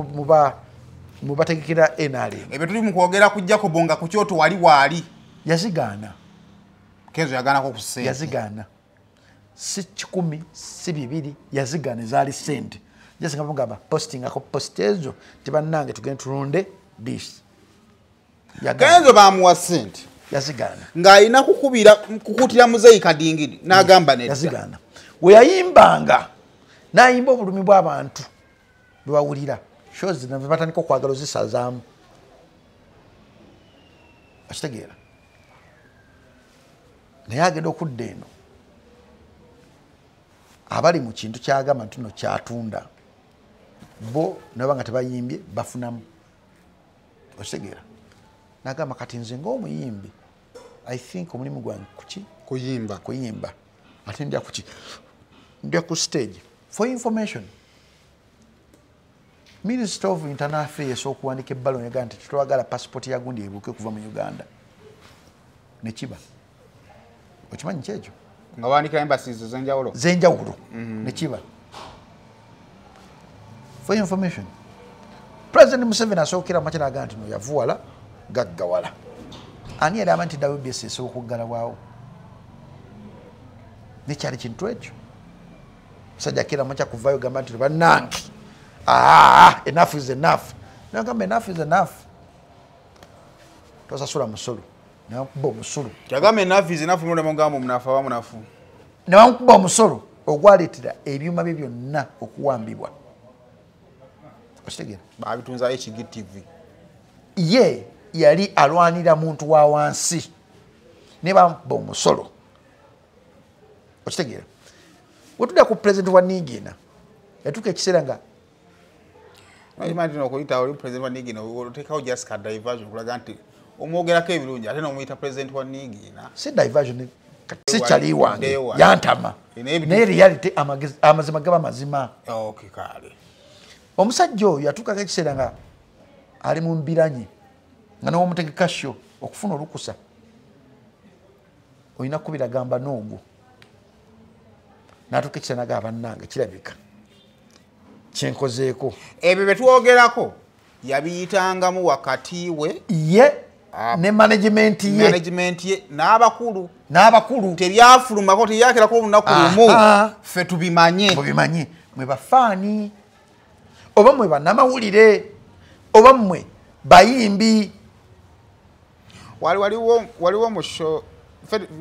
mubategekera NRM ebyo tuli mu kwogera kujjako bonga ku kyoto wali yazigaana Kenzo yagaanako ku ssente yazigaana si 10 si 2 yazigaana ezaali sente jasinga mugamba postingako post ezo tibannange tugende tulonde this Kenzo bamuwa sente yazigaana ng'alina kukutira muzeeyi kadingidi n'agamba nedda yazigaana we yayimbanga n'ayimba obulumi bw'abantu bwewawulira shows zino batandika okwagala ozisazaamu okitegeera naye agenda okudda eno abali mu kintu kyagamba nti no kyatunda bo naba nga tebayimbye bafunamu okitegeera nagamba kati nze ng'omuyimbi I think omulimu gwange kuyimba ate ndya ku stage for information Minister of Internal Affairs okuwandika ebbalo negaa nti tutwagala passport ya gundi ebuuke okuva mu Uganda nekiba okimanyi kyekyo nga wandika embassies zenjawulo nekiba for information President Museveni asookera mu makya nagaa nti no yavuwala gaggawala ani yali amanyi nti WBS esobola okuggalawawo nekyali kintu ekyo musajja akira makya kuvayo gamba nti bannange enough is enough nagamba enough is enough tosasula musolo newamukuba omusolo kyagamba enough is enough mulema ogamba omunafu aba munafu newamukuba omusolo ogwaleetera ebyuma bye byonna okuwambibwa okitegeera babitunzayo ekigtv ye yali alwanira muntu wa wansi ne bamukuba omusolo okitegeera wetudda ku President wa Nigiina yatuuka ekiseera nga okuyita oli President wa Nigiina otekawo just ka diversion kulaga nti omwogerako ebirungi ate nomuyita President wa Nigiina si diversion si kyali wange yantama naye reality amazima gaba mazima kale omusajja oyo yatuukako ekiseera nga ali mu mbiranye nga newomutegeka sho okufuna olukusa olina kubiragamba n'ogwo natuuka ekiseera naga bannange kirabika kyenkozeeko ebyo betwogerako yabiyitangamu wakati we ye ne management ye n'abakulu tebyafulumako teyakirako olunaku lumu ffe tubimanye mwe bafaani oba mwe bannamawulire oba mmwe bayimbi waliwo mu show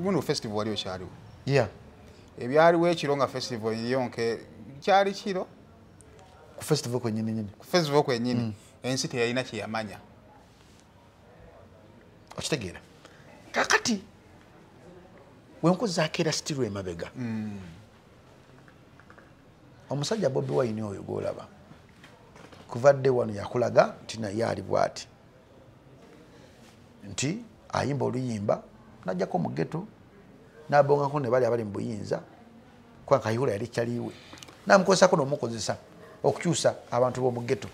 muno festival waliwo kyaliwo ebyaliwo ekiro nga festival yonke kyali kiro ku festival kwenyini ensi teyalina kyeyamanya okitegeera kakati wenkuzaako era sitiru emabega omusajja Bobi Wine oyo golaba kuvadde wano yakulaga nti naye ali bwati nti ayimba oluyimba najjako mu ghetto n'abongako ne bali abali mu buyinza kwa Kayihura yali kyaliwe namukozesako n'omukozesa okukyusa abantu b'omu ghetto.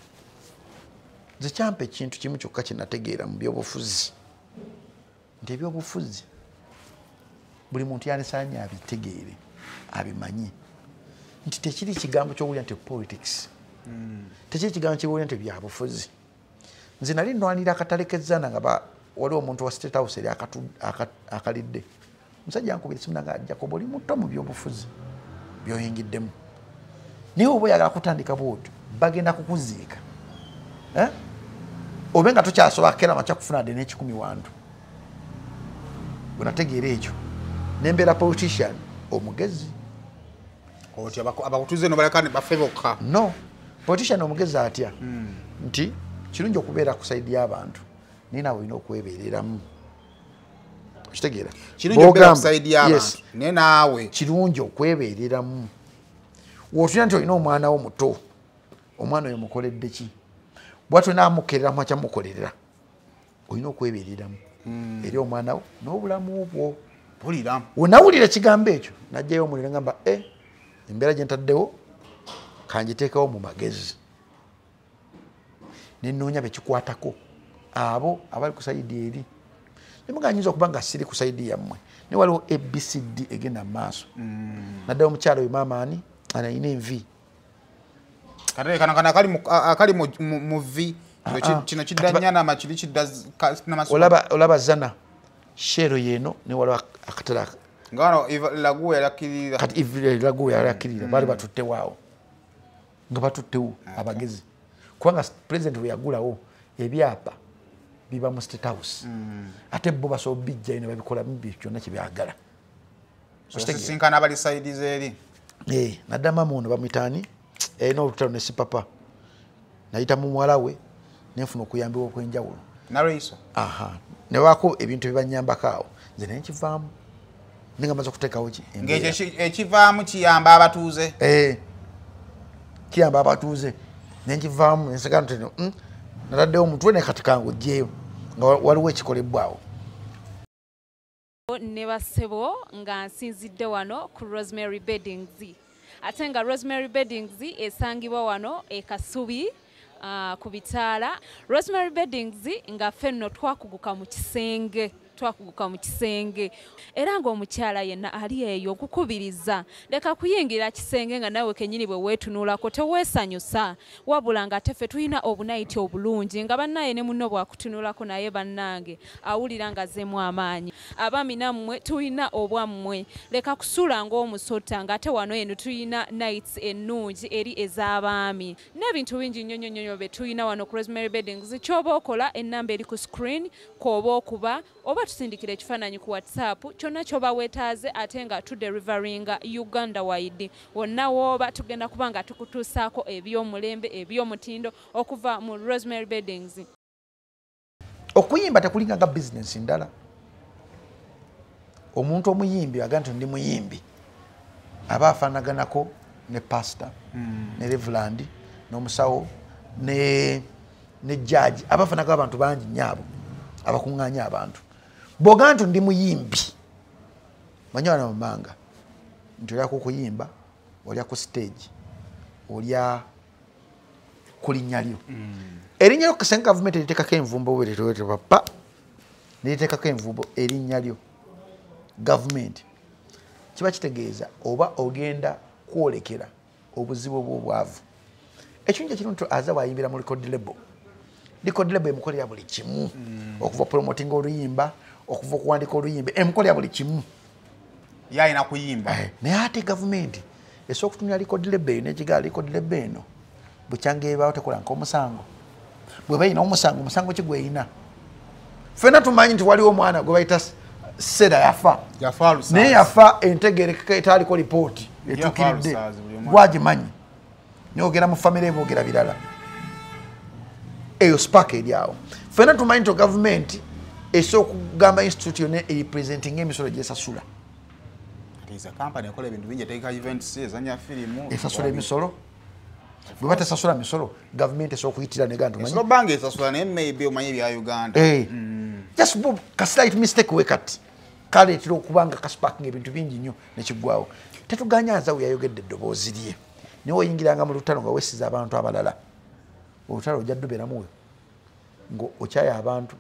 Nze kyampa ekintu kimu kyokka kye nategeera mu byobufuzi nti ebyobufuzi buli muntu yanesaanye abitegeere abimanyi nti tekiri kigambo ky'owulira nti politics tekiri kigambo ky'owulira nti byabufuzi. Nze nali nnwanira akatale k'ezzana nga waliwo omuntu wa State House eri akalidde musajja yankubira esimu nga Jacob oli muto mu byobufuzi byoyingiddemu naye oba oyagala kutandika bwotyo bagenda kukuziika obe nga tokyasobola kera makya kufuna de n'ekikumi wantu bwe nategeera ekyo nembeera politician omugezi oti abakutuze no balekane bafe bokka no politician omugezi atya nti kirungi okubeera ku side y'abantu naye naawe olina okwebeereramu okitegeera kirungi okubeera ku side y'abantu naye naawe kirungi okwebeereramu wotulina nti olina omwana wo muto omwana oyo mukoledde ki bwatyo naamukerera mwakya mukolerera olina okwebeereramu eri omwana wo n'obulamu bwo pulira wenawulira ekigambo ekyo najjayo omuliro ngamba embeera gye ntaddewo kanjiteekawo mu magezi nenoonya bekikwatako abo abali ku sayidi eri nemuganyinza okuba nga siri ku sayidi yammwe ne waliwo ABCD egenda mu maaso naddala omukyalo oyo maamaani anayina envi akali mu vi kino kiddanya nama kiri kidda olaba zana shero yeno ne waliwo akatala ngano lagu yakirira kati lagu yakirira bali batutte waawo nga batuttewo abagezi kubanga president we yagulawo ebyapa biba mu State House ate bo basobola bijja ine babikola mbi kyonna kibyagala sinkana abali side zeri naddama muno bamwitaani n'olutalo ne sipapa nayita mu muwala we nenfuna okuyambibwa okwenjawulo nareiso ne waako ebintu bibanyambako awo nze naye nkivaamu ninga maze okuteekawo ki ng'ekyo ekivaamu kiyamba abatuuze kiyamba abatuuze nenkivaamu enseka ntino nataddewo omuntu we nekati kange ojjeeyo nga waliwo ekikolebwawo. Ne bassebo nga nsinzidde wano ku Rosemary Beddings ate nga Rosemary Beddings esangibwa wano e Kasubi ku bitaala. Rosemary Beddings nga ffenno twakuguka mu kisenge era ng'omukyala yenna ali eyo okukubiriza leka kuyingira kisenge nga nawe kenyini bwe weetunuulako teweesanyusa wabula nga teffe tulina obunayiti obulungi nga bannaye ne munno bwakutunuulako naye bannange awulira nga azzemu amaanyi. Abaami nammwe tulina obwammwe leka kusula ng'omusota ng'ate wano eno tulina nights ennungi eri ez'abaami n'ebintu bingi nnyo nnyo bye tulina wano ku Rosemary Beddings. Ky'oba okola ennamba eri ku screen kw'oba okuba oba tusindikira ekifaananyi ku WhatsApp kyonna ky'oba weetaaze ate nga tuderivaringa Uganda wide wonna w'oba tugenda kuba nga tukutuusaako eby'omulembe eby'omutindo okuva mu Rosemary Beddings. Okuyimba tekulinga nga bizinensi ndala. Omuntu omuyimbi aga nti ndi muyimbi aba afaanaganako ne pastor ne reverend n'omusawo ne judge aba afaanagako abantu bangi nyaabo abakuŋŋaanya abantu. Boga nti ndi muyimbi manyi wana mamanga nti olyako okuyimba olya ku stage olya ku linnya lyo erinnya lyo kasenga gavumenti eriteekako envumbo bweretewete papa neriteekako envumbo erinnya lyo gavumenti kiba kitegeeza oba ogenda kwolekera obuzibu obw'obwavu. Ekinyinja kino nti aza wayimbira mu record label emukolera buli kimu okuva promoting oluyimba okuva okuwandika oluyimba emukolera buli kimu yalina kuyimba naye ate gavumenti esobola okutumira record label n'ekigala record label eno bukyanga ebaawo tekola nk'omusango bwe bayina omusango ki gweyina. Ffenna tumanyi nti waliwo omwana gwe bayita Seda yafa naye yafa entegereka etaaliko lipooti etuukiridde gwagimanyi niogera mu famire eboogera birala eyo spark eri awo. Ffenna tumanyi nti gavumenti esobola okugamba institute yonna erepresentinga emisolo gyesasula Is a company ekola ebintu bingi eteeka events ezanya firimu. Esasula emisolo. Bwe batasasula misolo, government esokuyitira ne gantu manyi. So bange esasula ne maybe omanyi bya Uganda. Just ka slight mistake we kati. Kale tiro kubanga kasparking ebintu bingi nnyo ne kigwawo. Tetuganyaza we yayogedde eddoboozi lye. Ne oyingiranga mu lutalo nga wesiza abantu abalala. Olutalo ojja dduberamu we. Ngo okyaya abantu.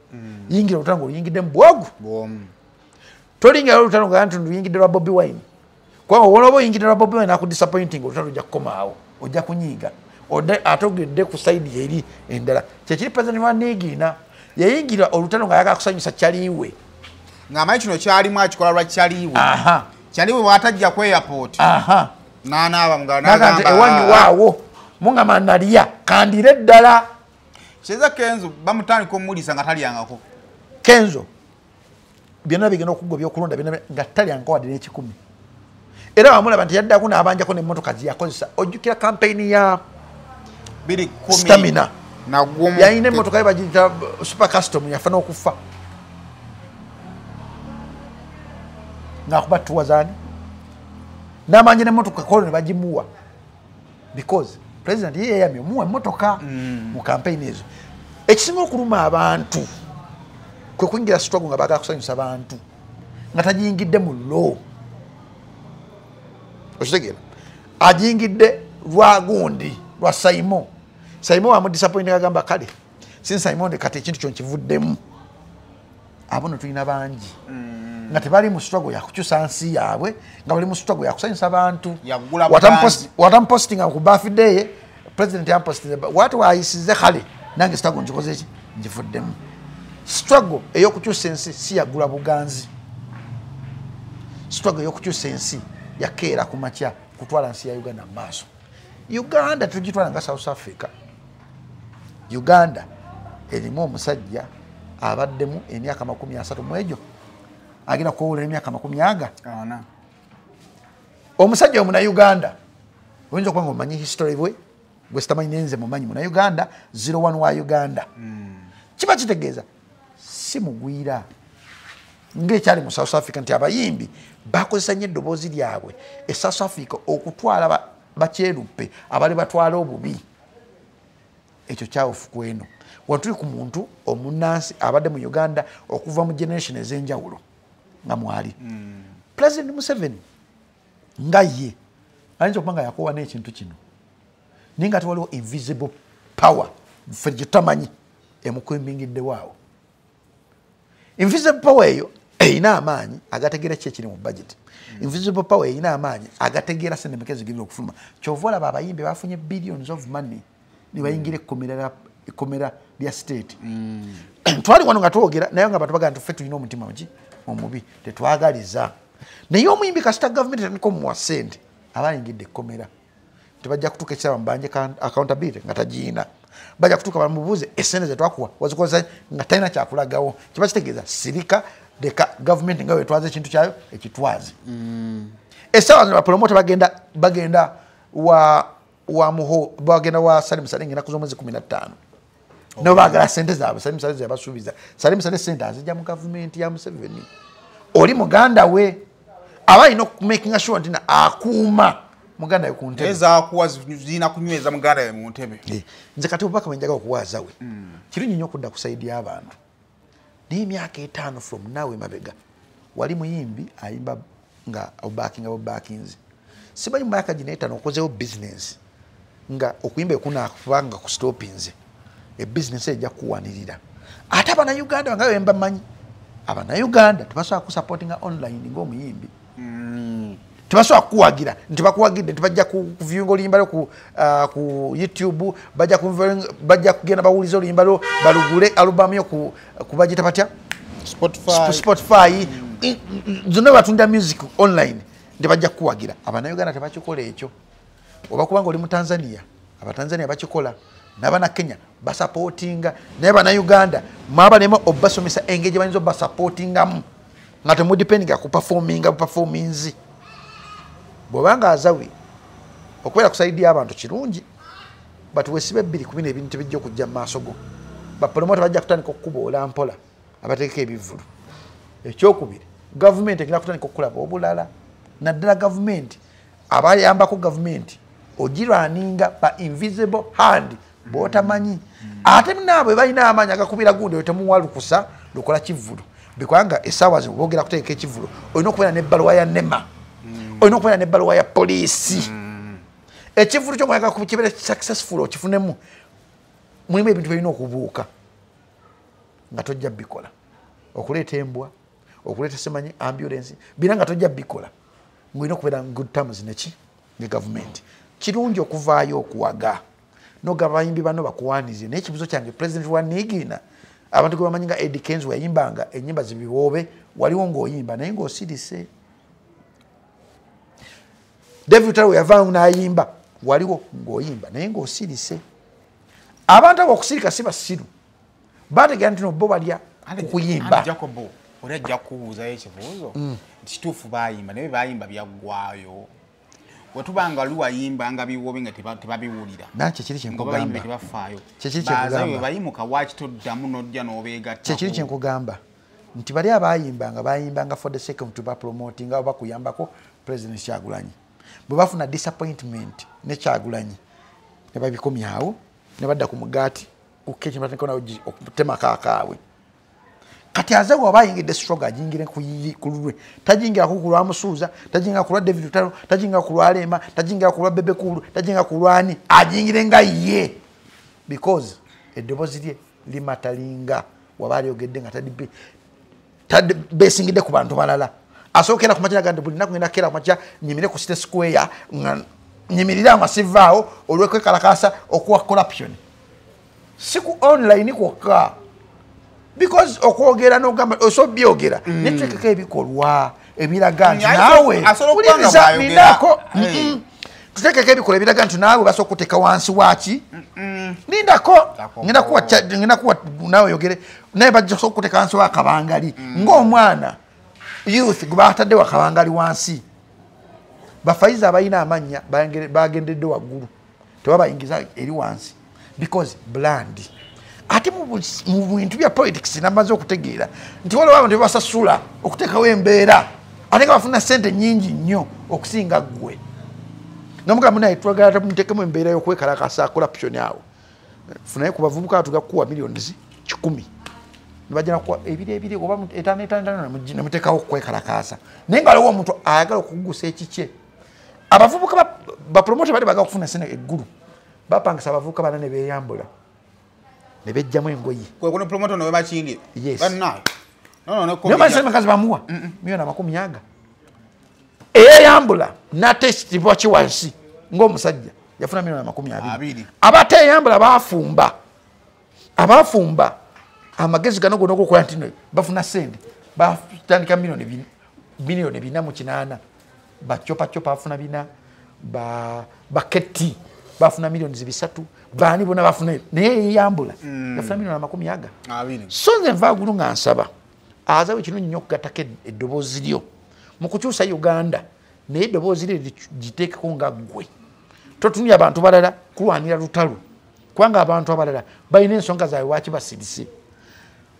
Yingira olutalo ng'oluyingidde mu bwagu. Tolinga olutalo nga ntundu yingidde lwa Bobby Wine. Kwa wolobo oyingidde lwa Bobby Wine disappointing olutalo ojja kukomaawo. Ojja kunyiiga. Atogedde ku side eri endala. Kyekiri president wa Negina yayingira olutalo nga yaga kusanyusa kyaliwe. Ng'amanyi kino kyalimu akikola lwa kyaliwe. Kyaliwe bw'atajja ku airport. N'anaaba n'agamba ewani waawo mungama nalya kandire ddala. Kyeza Kenzo bamutandika omulisa nga talyangako. Kenzo byonna bigenda okugwa byokulonda byonna nga talyangako wadde n'ekikumi. Era wamulaba nti yaddako n'abanjako n'emmotoka ziyakozesa. Ojjukira kampeyini ya Stamina. Yayina emmotoka ye bagiyita super custom yafa n'okufa. Ng'akuba tuwa zaani. N'amanja n'emmotoka kolo ne bagimuwa. Because president ye yayamye omuwa emmotoka mu kampeyini ezo. Ekisinga okuluma abantu kwe kuyingira struggle nga baagala kusanyusa abantu nga tagiyingidde mu law. Okitegera agiyingidde lwa gundi lwa Simon. Simon amudisappointing agamba kale since Simon kati ekintu kyo nkivuddemu abono tulina bangi nga tebali mu struggle ya kukyusa nsi yaabwe nga bali mu struggle ya kusanyusa abantu. Watampostinga ku birthday president yampostinze watu wayisize kale nange struggle njikoze ki njivuddemu. Struggle eyokukyusa ensi si yagula buganzi. Struggle eyokukyusa ensi yakeera ku makya kutwala nsi ya Uganda maaso. Uganda tugitwala nga South Africa. Uganda erimu omusajja abaddemu emyaka 30 mu egyo agenda kuwulira emyaka 40. Omusajja omuna Uganda oyinza okuba nga omanyi history bwe gwe sitamanyi nenze mumanyi muna Uganda 01 wa Uganda. Kiba kitegeeza si mugwira ng'ekyali mu South Africa nti abayimbi bakozesa nnyo eddoboozi lyabwe e South Africa okutwala bakyeruppe abali batwala obubi. Ekyo kyawofu kweno watuli ku muntu omunnansi abadde mu Uganda okuva mu generation ez'enjawulo nga mwali President Museveni nga ye ayinza okuba nga yakowa n'ekintu kino naye nga tewaliwo invisible power ffe gye tutamanyi emukwembingiddewo. Invisible power eyo eyina amaanyi agategeera ki ekiri mu budget. Invisible power eyina amaanyi agategeera sente zigirira okufuluma. Kyova olaba abayimbi bafunye billions of money ne bayingira ekkomera lya state. Twali wano nga twogera naye nga bantu bagamba ffe tulina omutima omubi tetwagaliza. Naye omuyimbi kasita gavumenti etandika mumuwa ssente abayingidde ekkomera tebajja kutuuka ekiraba mubanje accountability nga tagiina. Bajja kutuuka bamubuuze essente zetwakuwa wazikozesa nga talina kyakulagawo. Kiba kitegeeza sirika leka gavumenti nga wetwaza ekintu kyayo ekitwaze. Essaawa zino bapromota bagenda wa Salim Saleh ennaku z'omwezi 15 nabo baagala ssente zaabwe. Salim Saleh zebasuubiza. Salim Saleh ssente azijja mu gavumenti ya Museveni. Oli muganda we aba alina okumakinga sure nti akuuma muganda we ku ntebe. Ezaakuwa zirina kunyweza muganda we mu ntebe. Nze kati obubaka bwe njagala okuwaaza we kirungi nnyo okudda ku sayidi y'abantu. Naye emyaka 5 from now emabega wali muyimbi ayimba nga obakinze. Simanyi mu myaka gino 5 okozeewo business nga okuyimba ekunakubanga ku stopinze business ejja kuwanirira. Ate Abannayuganda nga bemba manyi Abannayuganda tebasobola kusupportinga online ng'omuyimbi. Tebasobola kuwagira nti bakuwagidde nti bajja kuviewinga oluyimba lwo ku YouTube bajja kugenda bawuliza oluyimba lwo balugule alubamu yo kubagita batya Spotify zonna batunda music online nti bajja kuwagira. Abannayuganda tebakikola ekyo. Oba kubanga oli mu Tanzania Abatanzania bakikola n'abana Kenya basupportinga naye Bannayuganda mwabalema obasomesa engeri bayinza obasupportingamu nga temudipendinga ku performings. Bw'obanga azawe okubeera ku sayidi y'abantu kirungi but wesibe 2 ku bino ebintu bijja okujja mu maaso go. Bapromota bajja kutandika okukuboola mpola abateeka ebivulu. Ekyokubiri gavumenti egenda kutandika okukulaba obulala naddala gavumenti abayambako gavumenti ogirwaninga ba invisible hand b'otamanyi ate naabwe balina amaanyi agakubira gundi oyo temuwalukusa lukola kivulu bikwanga essaawa zino boogera kuteeka ekivulu olina okubeera n'ebbaluwa ya nema olina okubeera n'ebbaluwa ya poliisi ekivulu kyomwaga kibeere successful okifunemu mulimu ebintu byolina okubuuka nga tojja bikola okuleeta embwa okuleeta semanyi ambulance bina nga tojja bikola ng'olina okubeera good terms neki ne gavumenti kirungi okuvaayo okuwaga nogaba bayimbi bano bakuwaanize naye ekibuzo kyange president wa Nigiina abantu gwe bamanyi nga Eddie Kenzo wayimbanga ennyimba zibiwoobe waliwo ng'oyimba naye ng'osirise David Taro yavaamu n'ayimba waliwo ng'oyimba naye ng'osirise abantu abo okusirika si basiru bategera nti no bo balya kukuyimba Jacobo olajja kubuuzayo ekibuuzo kituufu bayimba naye bayimba byaggwayo wetubanga luwayimba nga biwobe nga tebabiwulira nakyo kiri kyenkugamba tebafaayo kyekiri kyenkugamba bayimuka waki toddamu n'ojja n'obeegattako kyekiri kyenkugamba nti bali abayimbanga bayimbanga for the sake of to promoting oba kuyambako president Kyagulanyi bwe bafuna disappointment ne Kyagulanyi ne babikomyawo ne badda ku mugaati okutema kaakaabwe kati aze bw'aba ayingidde struggle ajingire ku lulwe tajingira ku lwa Musuuza tajingira ku lwa David Taro tajingira ku lwa Lema tajingira ku lwa Bebe Kulu tajingira ku lwani ajingire nga ye because eddoboozi lye limatalinga wabaali ogedde nga tadibesingidde ku bantu balala asookera ku makya gandi buli naku ngenda kera ku makya nyimire ku City Square nyimirira amasivaawo olw'okwekalakaasa okuwa corruption si ku online kwokka because okwogera n'ogamba osobyogera netutekeko ebikolwa ebiraga nti naawe ninako tutekeko ebikolwa ebiraga nti naawe basobola okuteeka wansi waki nindako ngenda kuwa naawe yogere naye bajja okuteeka wansi wakabangali ng'omwana youth gwe batadde wakabangali wansi bafayiza abalina amanya bagendedde waggulu tebabayingiza eri wansi because bland ate mu bintu bya politics namaze okutegeera nti waliwo abantu bebasasula okuteekawo embeera ate nga bafuna ssente nnyingi nnyo okusinga ggwe nomugamba naye twagala tumuteekemu embeera y'okwekalakasa corruption awo funaye ku bavubuka atugakuwa millions 100 nibajja nakuwa ebiri oba 5 nemuteekawo okwekalakasa naye nga waliwo omuntu ayagala okugusa ekikye abavubuka bapromote bali baga okufuna ssente eggulu bapangisa abavubuka bana ne beeyambula ne bejjamu engoye kwekuno promoter no bebakingire niyo makazi bamuwa milioni 100 eyayambula natesitibwa kiwansi ng'omusajja yafuna milioni 20 abateyambula abafumba amagezi gano gonna okukola nti bafuna sente batandika milioni 4 bacopacopa bafuna 4 baketi bafuna milioni 3 bani bona bafuna naye yambula yafuna milioni 20 so nze nvaagulu nga nsaba azawe kirungi nnyo okugattako eddoboozi lyo mu kukyusa Uganda naye eddoboozi lyo giteekeko nga ggwe totunya abantu balala kulwanira lutalo kubanga abantu abalala balina ensonga zaabwe waaki basirise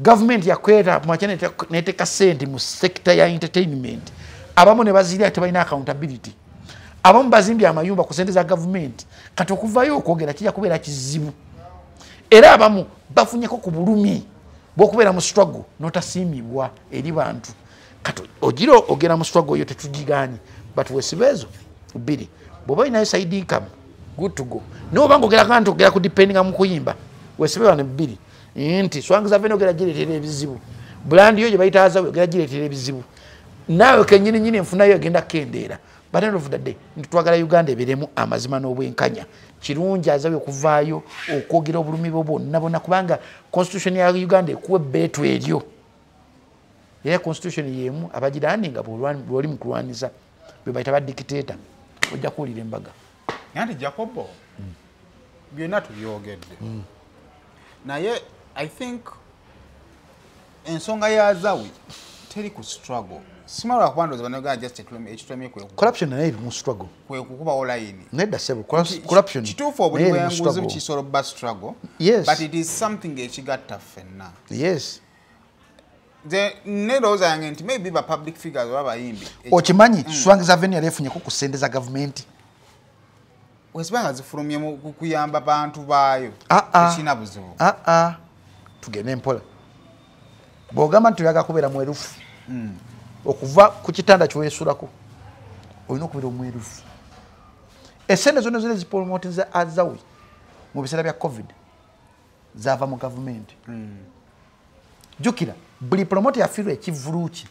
gavumenti yakwera makya neteeka ssente mu sekita ya entertainment abamu ne bazirya tebalina accountability abamu bazimbye amayumba ku ssente za gavumenti kati okuvayo okwogera kijja kubeera kizibu era abamu bafunyeko ku bulumi bw'okubeera mu struggle n'otasiimibwa eri bantu kati ogira ogera mu struggle oyo tetugiganye but wesibeezo 2 bw'oba olinayo side income good to go naye obanga ogera nti ogera ku dependinga mu kuyimba wesibeezo ne 2 nti swangiza vena ogera gireetera ebizibu bulandi yo gye bayita azawe ogera gireetera ebizibu naawe kenyininyini enfunayo egenda kendeera but end of the day twagala Uganda eberemu amazima n'obwenkanya kirungi azawe okuvaayo okwogera obulumi bwo bonna kubanga constitution ya Uganda ekuwa ebbeetu eryo era constitution yemu abagiraninga bw'oli mu kulwaniza bwe bayita badikiteeta ojja kuwulira embaga nti Jacobo byonna tubyogedde naye I think ensonga yazawe teri ku struggle simala akwandoza banaga just ekitwamye corruption naye mu struggle kwe kukuba online nedda sebo corruption kituufu obuli bwenguzi kisoro ba struggle yes but it is something ekigatta ffenna yes Neroza yange nti maybe ba public figures baba yimbi. Okimanyi Swang Avenue yarefunye ku sente za government. Wesibanga zifulumye mu kuyamba abantu baayo. Ekina buzibu. Tugende mpola. Bw'ogamba nti oyaga kubeera mwerufu. Okuva ku kitanda kyoyesulako olina okubeera omwerufu. Essente zonna zonna zipromoting za Azawi mu biseera bya COVID zaava mu gavumenti. Jukira buli promote yafiirwa ekivuluki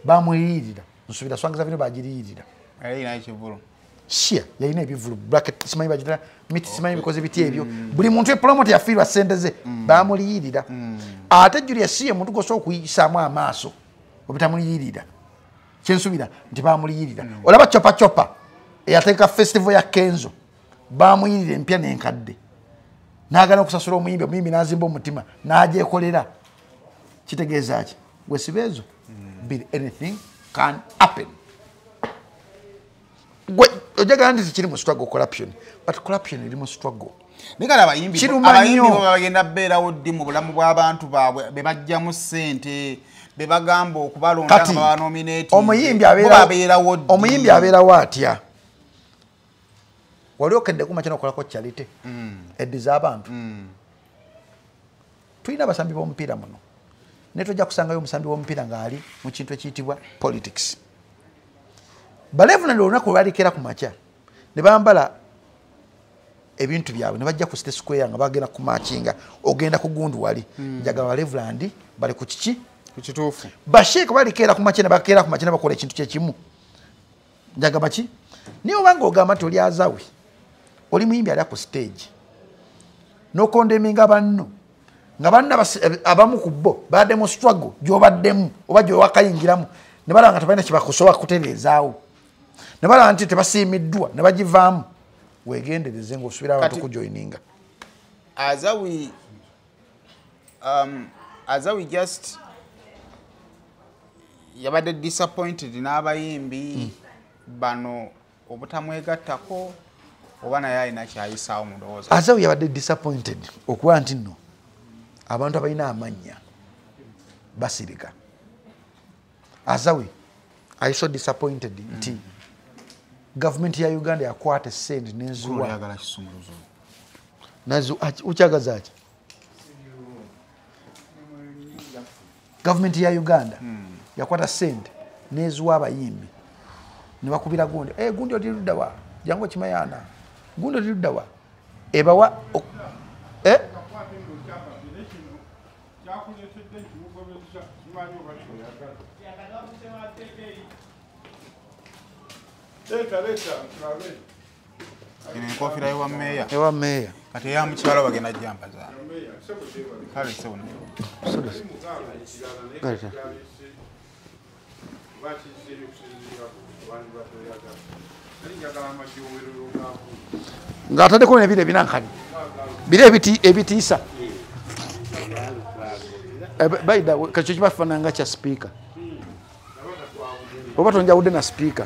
bamwiriirira nsuubira Swang Avenue bagiriirira. Ayina ekivulu. Shia yalina ebivulu bracket simanyi bagitera miti simanyi bikoze biti ebyo buli muntu promote yafiirwa ssente ze bamuliyirira. Ate Julius Shia muntu gosobola okuyisaamu amaaso obutamuliyirira kyensuubira nti bamuliyirira. Olaba chopa eyateeka festival ya Kenzo bamuyirira empya n'enkadde n'agana okusasula omuyimbi n'azimba omutima n'agyekolera. Kitegeeza ki wesibeezo anything can happen. Ojagala nti kiri mu struggle corruption but corruption eri mu struggle. Nikala abayimbi bagenda beerawo ddi mu bulamu bw'abantu baabwe be bajjamu ssente be bagamba okubalonda nga banominate. Omuyimbi abeerawo atya? Wali okedde kuma kino okolako charity eddiza abantu. Tulina abasambi b'omupiira muno naye tojja kusangayo omusambi w'omupiira ng'ali mu kintu ekiyitibwa politics. Balevunali olunaku lwalikera ku makya ne bambala ebintu byabwe ne bajja ku State Square nga bagenda ku makinga ogenda ku gundu wali njagala Balevunali bali ku kiki ku kituufu. Basheeka balikera ku makya ne bakeera ku makya ne bakola ekintu kyekimu njaga baki niyo banga ogamba nti oli Azawi oli muyimbi ali ku stage n'okondeminga banno nga banna abamu ku bo badde mu struggle gy'obaddemu oba gy'owakayingiramu ne balanga tebalina kyebakusobola kutereezaawo ne balanga nti tebasiimiddwa ne bagivaamu weegendereze ng'osuubira abantu kujoyininga. Azawi just yabadde disappointed n'abayimbi bano obutamwegattako oba naye alina kyayisaawo mu ndowooza. Azawi yabadde disappointed okuba nti nno abantu abalina amannya basirika. Azawi I so disappointed nti government ya Uganda yakwata sente n'enzuwa. Ukyagaza ki? Government ya Uganda yakwata sente n'ezuwa abayimbi ne bakubira gundi. Gundi oli ludda wa? Jangu kimayana. Gundi oli ludda wa? Ebawa Enkofira ewa meeya. Ewa meeya. Kati ya mukyalo bagenda jjamba za. Kale sebuno. Ng'ataddeko n'ebiro ebinankani. Biro ebitiisa. Baida kacyo kibafaanana nga kya speaker. Oba tonjawudde na speaker.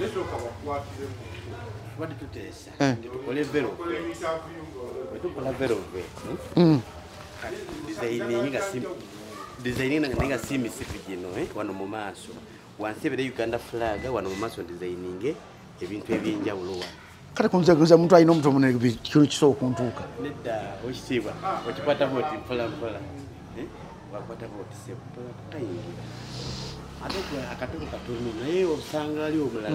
Designing nga simisifu gino wano mu maaso wansi ebere Uganda flag wano mu maaso designing ebintu ebyenjawulo wa kale kunzegeza muntu ayina omuntu omunene kino kisobola okuntuuka nedda okitiibwa okikwata voti mpola wakwata voti sepola kutayingira ate akatoko katono naye obusanga ali obulala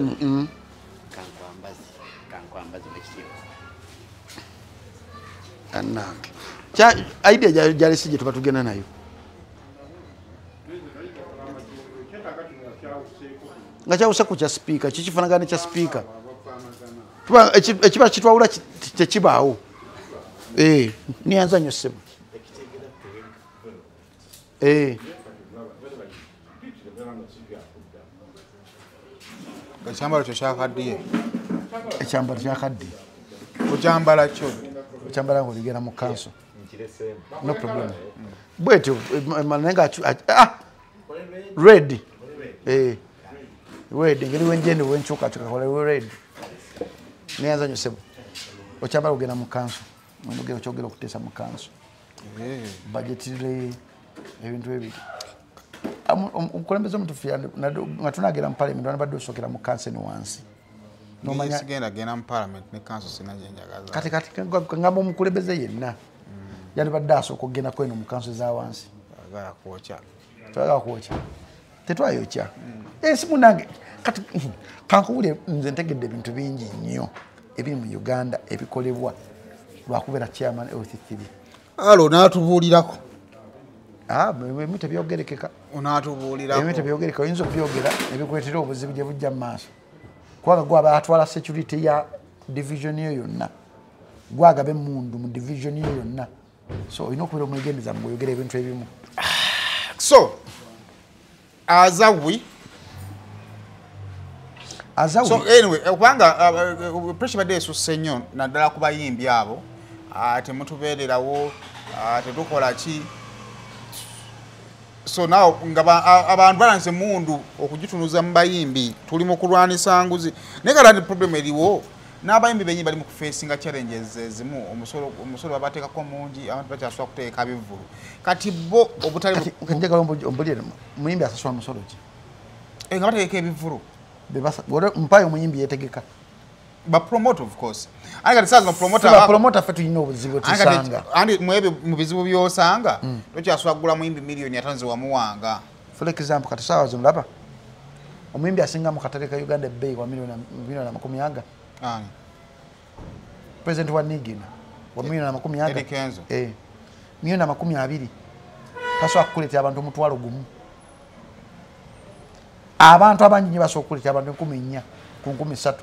kankwambazi nekitiibwa anange idea jalisi gye tuba tugenda nayo nga kyawuse ku kya speaker kikifanagana kya speaker ekiba kitwawula tekibaawo niyanza nnyo ssebo ekyambalo kyo kyakaddiye. Ekyambalo kyakaddiye okyambala kyo okyambala ng'oligenda mu kanso no problem bwetyo manenga red red ngeri wenjende wenchuka tukakola red nianza nnyo ssebo okyambala ogenda mu kanso mwendogera okyogera okuteesa mu kanso budgetire ebintu ebiri omukulembeze omutuufu nga tunagera mu parliament wanabadde osokera mu kanseni wansi nomanya sigenda genda mu parliament ne council sinajenjagaza kati ngamba omukulembeze yenna yandibadde asooka okugenda kweno mu kansoli za wansi twagala kwokya tetwayokya ensi munange kati kankubule nze ntegedde ebintu bingi nnyo ebiri mu Uganda ebikolebwa lwakubeera chairman LC3 alo natubuulirako emu tebyogerekeka onatubuulirako emu tebyogereka oyinza okubyogera nebikuleetera obuzibu gye bujja mu maaso kubanga gwaba atwala security ya division eyo yonna gwagaba emmundu mu division eyo yonna so olina okubeera omwegendeza mu oyogera ebintu ebimu so azawi so anyway kubanga pressure badde esusse nnyo naddala ku bayimbi abo temutubeererawo tetukola ki so now abantu balanse mundu okugitunuza mu bayimbi tuli mu kulwanisa nguzi naye kati problem eriwo n'abayimbi benyi bali mu kufacinga challenges ezimu omusolo babateekako mungi abantu bakyasobola kuteeka bivulu kati bo obutali njagala ombulire muyimbi asasula musolo ki nga bateeka ebivulu mpayo omuyimbi yetegeka ba promote of course anga tsazo promoter fe tulina obuzibu tusanga andi mwebe mu bizibu byosanga tokyaswa kugula muyimbi milioni atanze wamuwanga for example kati sawa zomulaba omuyimbi asinga mu katereka Uganda bay wa milioni 10 president wa Nigina wa milioni 10 milioni 20 taswa kuletea abantu mutwalo gumu abantu abangi basobola okuleeta abantu 10 ku 13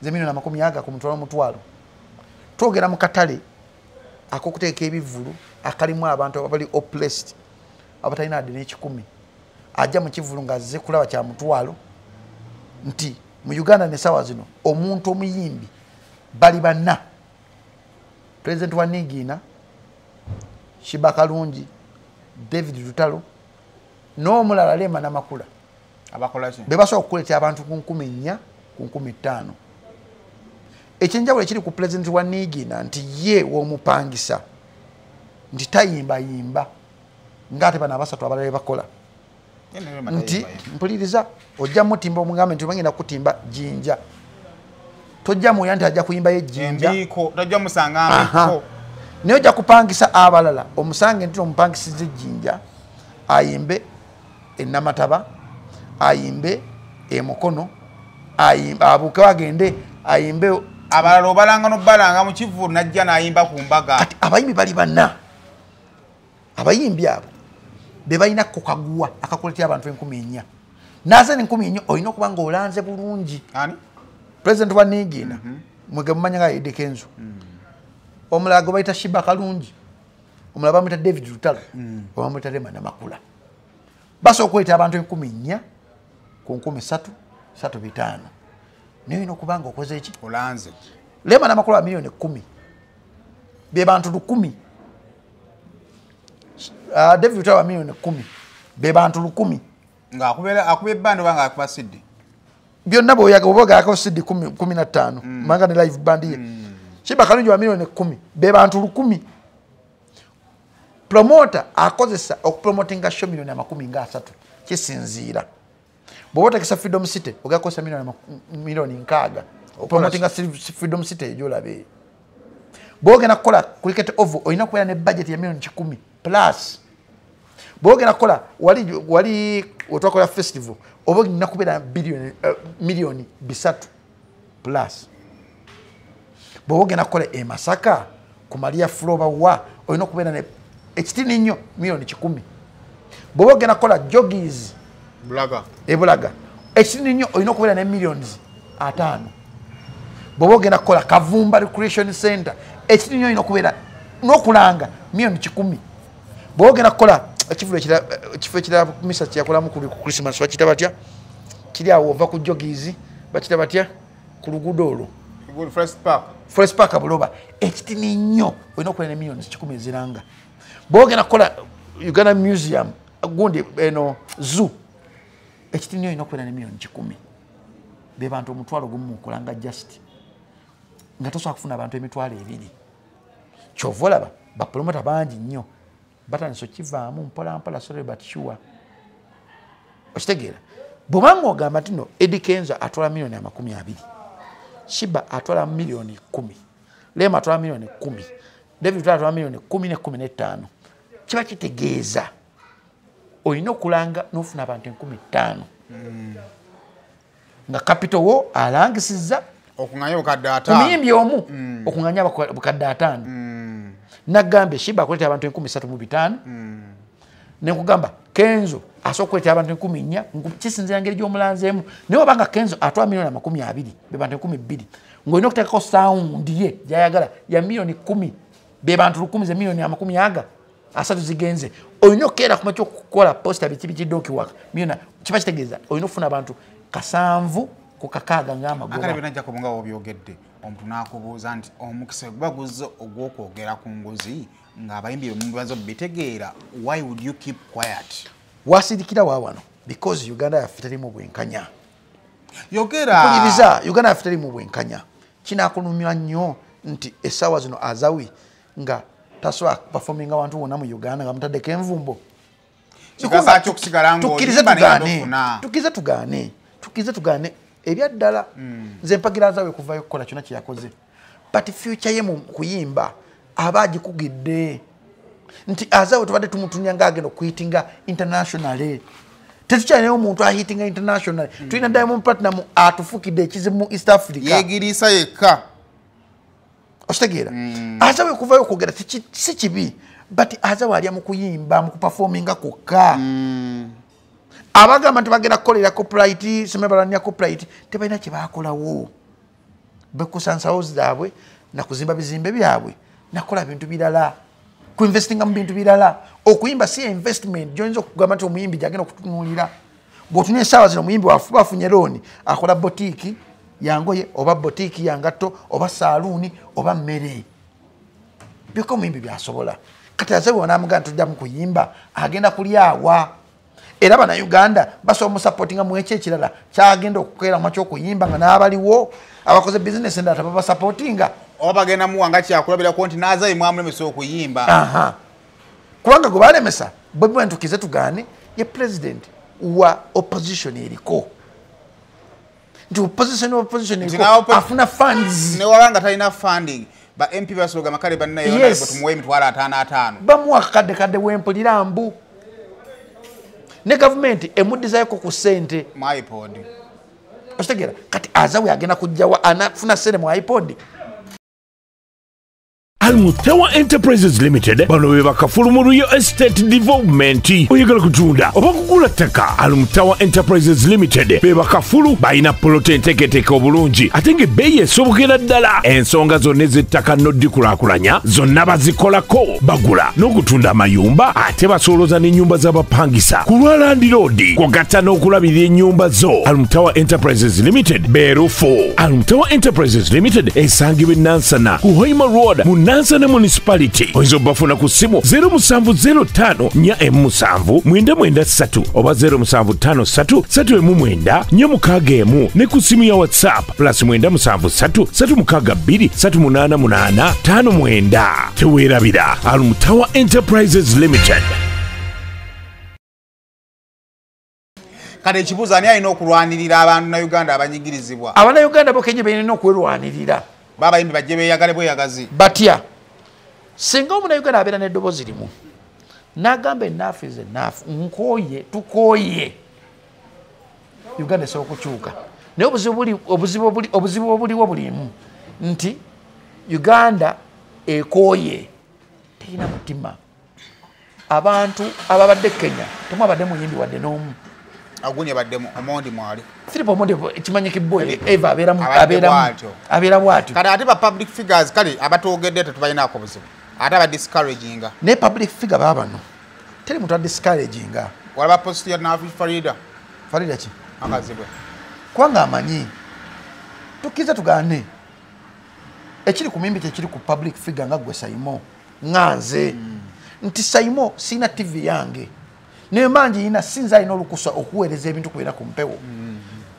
ze milioni 10 ku mutwalo twogera mu katale akokuteeka ebivulu akalimu abantu abali oppressed abatalina ade n'ekikumi ajja mu kivulu ng'azze kulaba kya mutwalo nti mu Uganda ne sawa zino omuntu omuyimbi bali banna president wa Nigina Shiba Kalungi David Lutalo n'omulala Lema Namakula abakola ki bebasobola okukuleeta abantu ku 10 ku 15 ekyenjawulo ekiri ku president wa Nigina nti ye w'omupangisa nti tayimbayimba ng'ate bano abasatu abalala bakola nti mpuliriza ojja mutimba omugambe nti bagenda kutimba Jinja tojja muya nti ajja kuyimba ye Jinja tojja musanga ambiko naye ojja kupangisa abalala omusange nti omupangisize Jinja ayimbe enamataba ayimbe emukono ayimbe abuke wagende ayimbe abalala obalanga n'obalanga mu kivulu najja n'ayimba ku mbaga kati abayimbi bali banna abayimbi abo be balina kukaguwa akakuleetera abantu 10 naze 10 olina okuba ng'olanze bulungi ani president wa Nigina mwege mumanya nga Eddy Kenzo omulala gwe bayita Shiba Kalungi omulala bamuyita David Lutalo bamuyita Lema Namakula basobola okuleetera abantu 10 ku 13 5 naye olina okuba ng'okoze eki olanze Lema Namakula milioni 10 be bantu 10 David Lutalo milioni 10 be bantu 10 nga akubye band banga akuba CD byonna boyaga oboga ako CD 15 manga ne live band ye Shiba Kalungi wa milioni 10 be bantu 10 promoter akozesa okupromotinga show milioni 13 kisinziira bwota kisa Freedom City ogakosa milioni 6 promotinga Freedom City ejolabe boge nakola cricket oval oyina kuya ne budget ya milioni 10 plus boge nakola wali otwakola festival obogi nakubera milioni 3 plus boge nakola e Masaka ku Maria Floba wa oyina kubera ne ekitini nnyo milioni 10 boge nakola joggies Bulaga ekitini nnyo oyina kubera ne millions 5 boge nakola Kavumba Recreation Center ekitini nnyo oyina kubera n'okulanga milioni 10 boge nakola ekifo ekirala kumisa kyakolamu ku Christmas bakita batya kiri awo ova ku joggies bakita batya ku luguudo olwo Forest Park Buloba ekitini nnyo olina okukola ne millions 10 eziranga boge nakola Uganda Museum gundi eno zoo ekitini nnyo olina okukola ne millions 10 be bantu omutwalo gumu okulanga just nga tosobola kufuna abantu emitwalo 2 kyova olaba bapromota bangi nnyo batandise okivaamu mpola sorry but sure Ostegeera bw'obanga ogamba nti no Eddie Kenzo atwala milioni 20, Shiba atwala milioni 10, Lema atwala milioni 10, David atwala milioni 10 ne 15, kiba kitegeeza olina okulanga n'ofuna abantu 15 nga capital wo alangisiza okunganya bukadde 5 omuyimbi omu okunganya bukadde 5 nagambye Shiba akuleta abantu 35 nekugamba Kenzo asobola okuleta abantu 14 kisinzira ngeri gy'omulanzeemu naye obanga Kenzo atwala milioni 20 be bantu 12 ng'olina okuteekako sound ye gyayagala ya milioni 10 be bantu 10 ze milioni 30 asatu zigenze olina okukeera kuma ky'okukola posta biki bikiddookiwaka milioni kiba kitegeeza olina okufuna abantu 7 ku 6 ng'amagoba akale bina Jacob nga obyogedde omuntu n'akubuuza nti omukisa gwe baguze ogw'okwogera ku nguzi ng'abayimbi bemubibazo bitegeera why would you keep quiet wasirikira waawano because Uganda yaffe terimu bwenkanya yogera kuliriza Uganda yaffe terimu bwenkanya kinaakulumya nnyo nti essaawa zino azawi nga tasobola performinga wantu wonna mu Uganda nga mutaddeko envumbo tukirize tugaane ebyaddala nze mpagira azawe kuvayo kukola kyonna kyeyakoze but future ye mu kuyimba aba agikugidde nti azawe tubadde tumutunya ng'agenda okuhitinga internationally tetukyalinayo omuntu ahitinga international tulina Diamond Platinum atufukidde ekizibu mu East Africa yeegiriisa yekka okitegeera azawe kuvayo okwogera si kibi but azawe alya mu kuyimba mu kuperforminga kwokka abagamba nti bagenda kukolera copyright semebalania copyright tebalina kye baakolawo bekusansawo zaabwe nakuzimba bizimbe byabwe nakola bintu birala kuinvestinga mu bintu birala okuyimba si investment gy'oyinza okugamba nti omuyimbi gyagenda okutunuulira bw'otunya essaawa zino omuyimbi wafunye looni akola botiiki yangoye oba botiiki yangatto oba saaluuni oba mmere byokka omuyimbi byasobola kati azawe wanamugamba tujja mu kuyimba agenda kulyawa era bannayuganda basobola omusapootinga mu ekyo ekirala kyagenda okukeera mu ky'okuyimba nga n'abaliwo abakoze bizinesi endala tababasapootinga oba bagenda muwanga kyakulabirako nti n'azayi mwamulemesa okuyimba kubanga gwe balemesa bwe ntukize tugaane ye president wa opposition eriko nti opposition eriko afuna funds newabanga talina funding ba MP basoga makale bannayo tumuwe emitwalo 5 bamuwa kadde wempulira mbu ne government emuddizayoko ku ssente mu iPod okitegera kati azawe agenda kujjawa anafuna ssente mu iPod Almutawa Enterprises Limited bano be bakafulu mu Real Estate Development oyagala kutunda oba kugula ttaka Almutawa Enterprises Limited be bakafulu balina polote enteeketeeke obulungi ate ng'ebbeeyi esobokera ddala ensonga zonna ez'ettaka n'oddikulakulanya zonna bazikolako bagula n'okutunda amayumba ate basolooza n'ennyumba z'abapangisa ku lwa Land Road kwagatta n'okulabirira ennyumba zo Almutawa Enterprises Limited beerufu Almutawa Enterprises Limited esangibwa Nansana ku Hoima Road mu Nansana Municipality oyinza obafuna ku ssimu 0705479993 oba 075339 ne ku ssimu ya WhatsApp +973623889 teweerabira Almutawa Enterprises Limited. kati ekibuuzo ani alina okulwanirira abantu na Uganda abanyigirizibwa abannayuganda bokenye balina okwerwanirira babayimbi bajje beeyagale bweyagazi batya singa omunnayuganda abeera n'eddoboozi limu n'agamba ennaafu is ennaafu tukooye Uganda esobola okukyuka naye obuzibu obuliwo bulimu nti Uganda ekooye terina mutima abantu ababadde Kenya temwabadde muyimbi wadde n'omu aguni abaddemu Omondi mwali Philip Omondi kimanyikibwe Eva abeera bwatyo kati ate ba public figures kale abatoogedde tetubalinaako buzibu ate aba discouraginga ne public figure babano teri muntu discouraginga walaba post ya Nafi Farida ki akazibwe kwanga amanyi tukiza tugaane ekiri ku mimbi tekiri ku public figure nga gwe Saimo nganze nti Saimo sina TV yange ne manji ina sinza ina olukusa okuweereza ebintu kubeera ku mpewo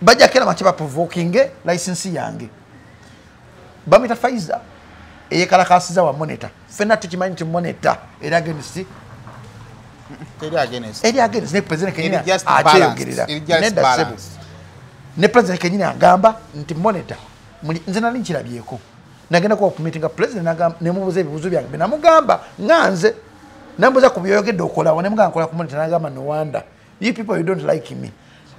bajja kera machiba provoking license yange bamita Faiza eyekalakasiza wa monitor fena tukimanyi nti monitor era against eri against ne president Kenyini It just acheyogerera balanced. It just Nedda balanced. Ssebo. Ne president Kenyini agamba nti monitor nze nali nkirabyeko nagenda kuba kumitinga president nagamba nemubuza ebibuzo byange namugamba nganze nambuza ku byoyogedde okolawo nemugamba nkola ku monitor nagamba no wonder you people you don't like me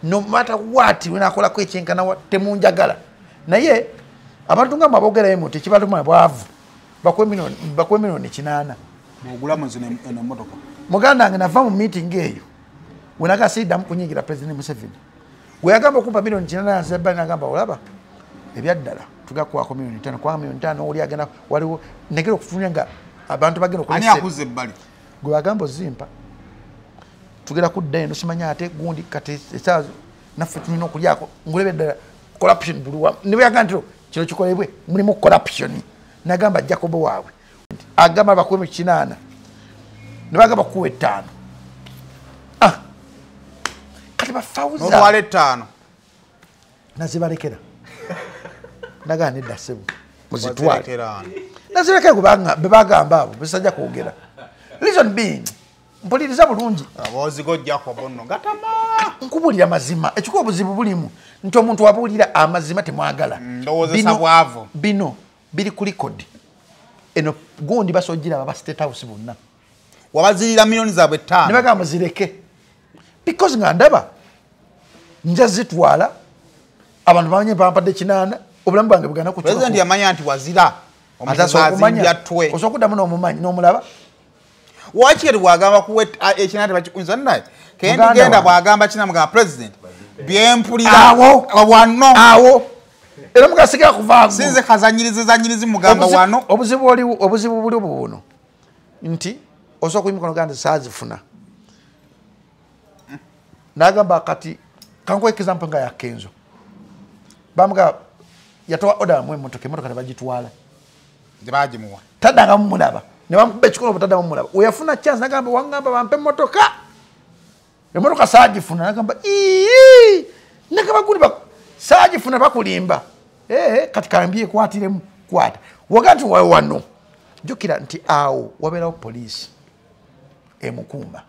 no matter what wenakolako ekyenkana temunjagala naye abantu nga mabogerayo muti kibaluma bwavu bakwe milioni 8 Ogulamu zino emotoka. muganda wange nava mu meeting eyo wenaga siddamu kunyingira president Museveni weyagamba okumpa milioni 8 Nsebali nagamba olaba ebyaddala tugakwako milioni 5 kwa milioni 5 oli agenda waliwo negera okufunya nga abantu bagenda Ani akuze ebbali? gwe bagamba ozimpa tugera kudda eno simanya ate gundi kati esaazo naffe tulina okulyako ngulebe ddala corruption buluwa ne byaga ntiro kino kikolebwe mulimu corruption nagamba Jacob waabwe agamba bakuwe mu 8 ne bagamba kuwe 5 kati bafauza Notwale 5. nazibalekera naga Nedda Ssebo muzitwale Wazilekera. nazibalekera kubanga bebagamba abo bisajja kwogera reason being mpuliriza bulungi Abozigo Jacob nno gatama. nkubulira mazima ekikuwa obuzibu bulimu nti omuntu wabuulira amazima temwagala Ndowozesa bwavu. bino biri ku record eno gundi basojjira baba State House bonna Wabazirira milioni zaabwe 5. ne bagamba zireke because nga ndaba nja zitwala abantu bamanye bampadde 8 obulamu bwange bugana ku President yamanya nti wazira. atasokumanya Twe. osokudamu n'omumanyi n'omulaba Wakiri wagamba kuwe ekinate bakikunza naye. Kendi Muganda genda wange. bwagamba kina mugamba president. Byempulira Awo. wano. awo era mugasigira kuvaamu Sinze kazanyirizi mugamba wano. obuzibu buli buno nti osobola emikono gandi saazifuna nagamba kati kankuwa example nga yakenzo bamuga yatowa oda mu emotoka ne bagitwala Bagimuwa. taddanga mumulaba ne bamukuba ekikono butadda mumulaba weyafuna chance nagamba wangamba bampe emotoka saagifuna nagamba nagamba gundi saagifuna bakulimba kati kambye kwatiremu kwata waga nti wawe wano jukira nti awo wabeerawo poliisi emukuuma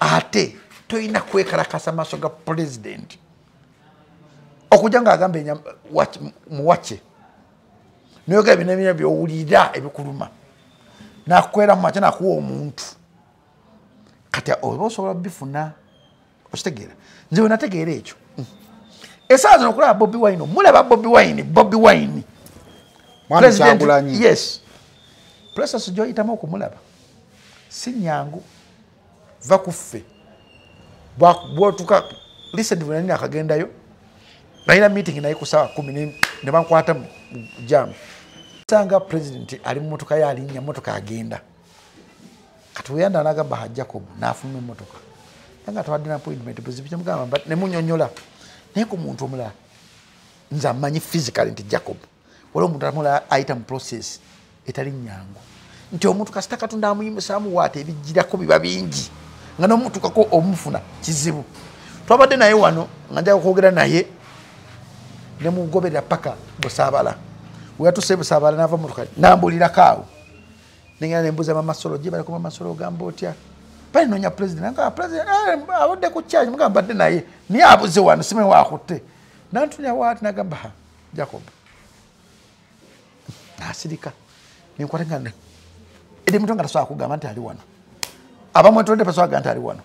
ate toyina kwekalakasa maaso ga president okujja ng'agamba muwache noyogera binabina byowulira ebikuluma nakukwera mu makya nakuwa omuntu kati oba osobola bifuna okitegeera nze wenategeera ekyo esaawa zino okulaba Bobi Wine mulaba Bobi Wine Mwami Kyagulanyi. yes process gyoyitamu okumulaba si nyangu va kuffe bwotuka recent bwenalina akagendayo balina meeting naye ku saawa 10 ne bankwata mu jamu sanga president ali mu motoka ye alinnya motoka agenda kati weyanda nagamba ha Jacob nafuna emotoka nanga tawadde na appointment buzibu kyamugamba ne munyonyola naye ku muntu omulala nze amanyi physically nti Jacob waliwo omuntu amulala ayita mu process etali nyangu nti omuntu kasita Katonda amuyimusaamu waate ebijjirako biba bingi nga n'omutukako omufuna kizibu twabadde naye wano nga njaga kwogera naye ne mugoberera paka Busaabala weyatuse Busaabala nava mutuka nambulirako awo nengera nembuuza Mamasolo gye baleko Mamasolo ogamba otya balinonya president nga president abadde ku kyaki mugamba badde naye niye abuze wano sime waakutte nantunya waati nagamba Jacob nasirika nenkwata nga edi muntu nga tasobola kugamba nti ali wano abamwetolodde basobola kugamba nti ali wano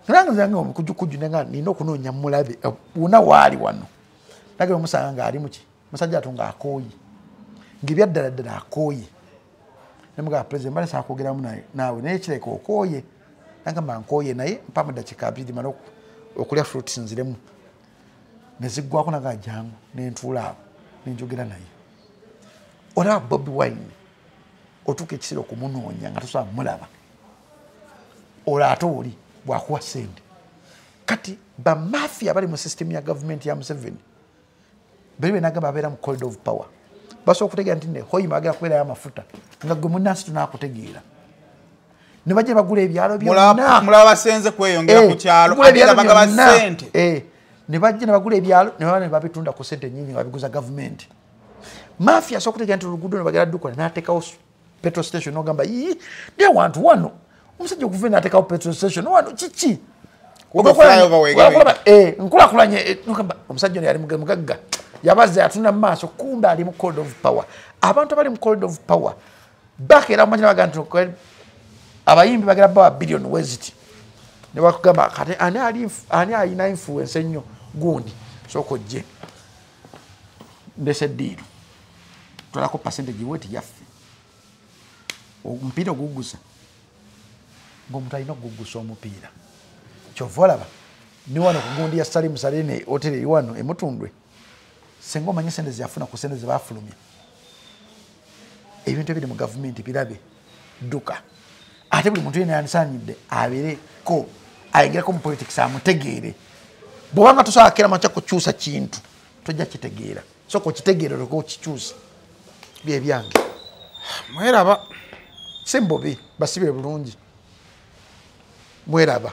nange nzange omukujjukujju nenga nina okunoonya mulabe wona waali wano nagera omusanga ngaali muki musajja ato nga akooye ngaebyaddala ddala akooye nemugamba president mbale saa kwogeramu naawe naye kireka okooye nagamba nkooye naye mpamu dakiika 2 mala okulya fruits nziremu neziggwako naga jangu nentuula awo nenjogera naye olaba Bobi Wine otuuka ekisiro okumunoonya nga tosobola mulaba olwo ate oli bwakuwa sente kati bamafia bali mu system ya government ya Museveni baliwe nagamba abeera mu corridor of power basobola okutegeera nti Hoima agenda kubeerayo amafuta nga gwe munnansi tunaakutegeera ne bajja bagula ebyalo byonna mulaba basenze kweyongera ku kyalo ate bagaba sente ne bajja ne bagula ebyalo ne baba ne babitunda ku sente nyingi nga babiguza government mafia asobola okutegeera nti oluguudo ne bagera ddukola n'ateekawo petrol station n'ogamba ne wantu wano omusajja okuva n'ateekawo petrol station wano kiki nkulakulanye omusajja ono yali mugagga yabaza yatunda mu maaso kumbe ali mu cold of power abantu abali mu cold of power bakeera mumanyira baga nti abayimbi bagera bawa billion weziti ne bakugamba kati ani alina influence ennyo gundi sooka ojje ndese ddiiru tolako percentage weti yaffe omupiira ogugusa ng'omuntu alina okugugusa omupiira kyova olaba ne wano ku gundi ya Salim Salene hoteri eri wano emutundwe senga omanye sente zeyafuna ku sente zebafulumya ebintu ebiri mu gavumenti birabe dduka ate buli muntu yena yandisaanidde abeereko ayingireko mu politics amutegeere bwobanga tosobola kera makya kukyusa kintu tojja kitegeera soka okitegeera oleka okikyusa byebyange mweraba simbobi basibire bulungi mweraba